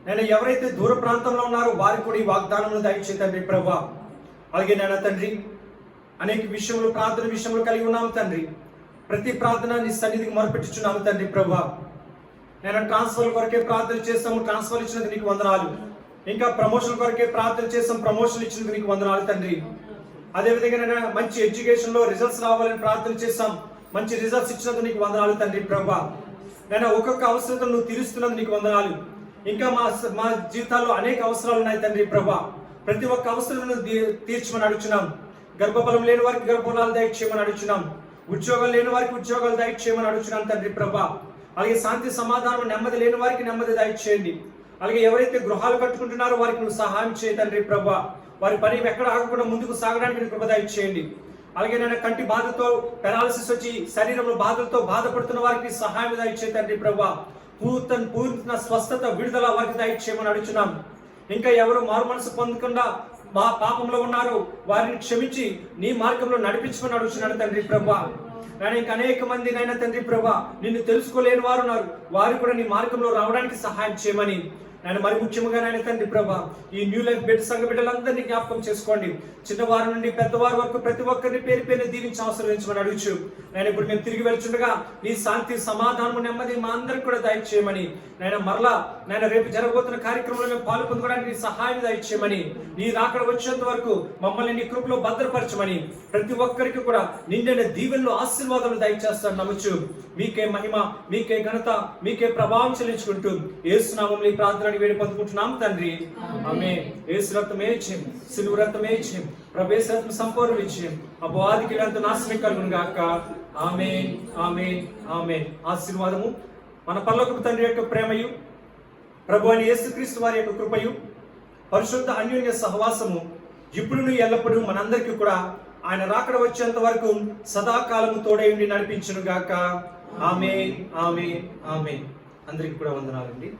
నేను ఎవరైతే దూర ప్రాంతంలో ఉన్నారో వారికి కూడా ఈ వాగ్దానం దయచేయ తండ్రి ప్రభా. అలాగే నేను తండ్రి అనేక విషయంలో ప్రార్థన విషయంలో కలిగి ఉన్నాము తండ్రి. ప్రతి ప్రార్థన నీ సన్నిధికి మొరపెట్టుచున్నాము తండ్రి ప్రభా. నేను ట్రాన్స్ఫర్ కొరకే ప్రార్థన చేస్తాము, ట్రాన్స్ఫర్ ఇచ్చినందుకు నీకు వందనాలు. ఇంకా ప్రమోషన్ కొరకే ప్రార్థన చేస్తాం, ప్రమోషన్ ఇచ్చినందుకు నీకు వందనాలు తండ్రి. అదేవిధంగా నేను మంచి ఎడ్యుకేషన్ లో రిజల్ట్స్ రావాలని ప్రార్థన చేస్తాం, మంచి రిజల్ట్స్ ఇచ్చినందుకు నీకు వందనాలు తండ్రి ప్రభా. నేను ఒక్కొక్క అవసరతను నువ్వు తీరుస్తున్నందుకు నీకు వందనాలు. ఇంకా మా జీవితాల్లో అనేక అవసరాలు ఉన్నాయి తండ్రి ప్రభా. ప్రతి ఒక్క అవసరాలను తీర్చమని అడుగుచున్నాం. గర్భఫలం లేని వారికి గర్భఫలాలు దయచేయమని అడుగుచున్నాం. ఉద్యోగాలు లేని వారికి ఉద్యోగాలు దయచేయమని అడుగుచున్నాం తండ్రి ప్రభా. అలాగే శాంతి సమాధానం నెమ్మది లేని వారికి నెమ్మది దయచేయండి. అలాగే ఎవరైతే గృహాలు కట్టుకుంటున్నారో వారికి నువ్వు సహాయం చేయ తండ్రి ప్రభా. వారి పని ఎక్కడ ఆగకుండా ముందుకు సాగడానికి కృప దయచేయండి. అలాగే నేను కంటి బాధతో పెరాలసిస్ వచ్చి శరీరంలో బాధలతో బాధపడుతున్న వారికి సహాయం దయచేయ తండ్రి ప్రభా. పూర్ణ స్వస్థత విడుదల వారికి దయచేయమని అడుగుచున్నాం. ఇంకా ఎవరు మారు మనసు పొందకుండా మా పాపంలో ఉన్నారో వారిని క్షమించి నీ మార్గంలో నడిపించమని అడుగుచున్నాడు తండ్రి ప్రభా. నేను ఇంకా అనేక మంది నైనా తండ్రి ప్రభా నిన్ను తెలుసుకోలేని వారు ఉన్నారు, వారు కూడా నీ మార్గంలో రావడానికి సహాయం చేయమని నేను మరి ముఖ్యంగా నాయన తండ్రి ప్రభా ఈ న్యూ లైఫ్ బిడ్డ సంఘ బిడ్డలందరినీ జ్ఞాపకం చేసుకోండి. చిన్నవారి నుండి పెద్దవారి వరకు ప్రతి ఒక్కరిని పేరు పేరు దీవించి ఆశీర్వదించమని అడుగుచు నేను ఇప్పుడు మేము తిరిగి వెళ్తుండగా నీ శాంతి సమాధానము నెమ్మది మా అందరికి కూడా దయచేయమని నేను మరలా నేను రేపు జరగబోతున్న కార్యక్రమంలో మేము పాలు పొందుకోవడానికి నీ సహాయం దయచేయమని, నీ రాకడ వచ్చేంత వరకు మమ్మల్ని నీ కృపలో భద్రపరచమని, ప్రతి ఒక్కరికి కూడా నిండైన దీవెనలు ఆశీర్వాదాలు దయచేస్తాను నమ్ముచు మీకే మహిమ, మీకే ఘనత, మీకే ప్రభావం చెల్లించుకుంటూ యేసు నామములో ఈ ప్రార్థన వేడి పొందుకుంటున్నాం తండ్రి. ఆమేన్. యేసు రక్తమే జయం, సిలువ రక్తమే జయం, ప్రభు యేసు రక్తం సంపూర్ణ విజయం, అపవాదికి అంత నాశనం కలుగును గాక. ఆమేన్, ఆమేన్, ఆమేన్. ఆశీర్వాదము మన పరలోకపు తండ్రి యొక్క ప్రేమయు, ప్రభు అయిన యేసుక్రీస్తు వారి యొక్క కృపయు, పరిశుద్ధ అన్యోన్య సహవాసము ఇప్పుడును ఎల్లప్పుడూ మనందరికీ కూడా ఆయన రాకడ వచ్చేంత వరకు సదాకాలము తోడై ఉండి నడిపించును గాక. ఆమేన్, ఆమేన్, ఆమేన్. అందరికీ కూడా వందనాలండి.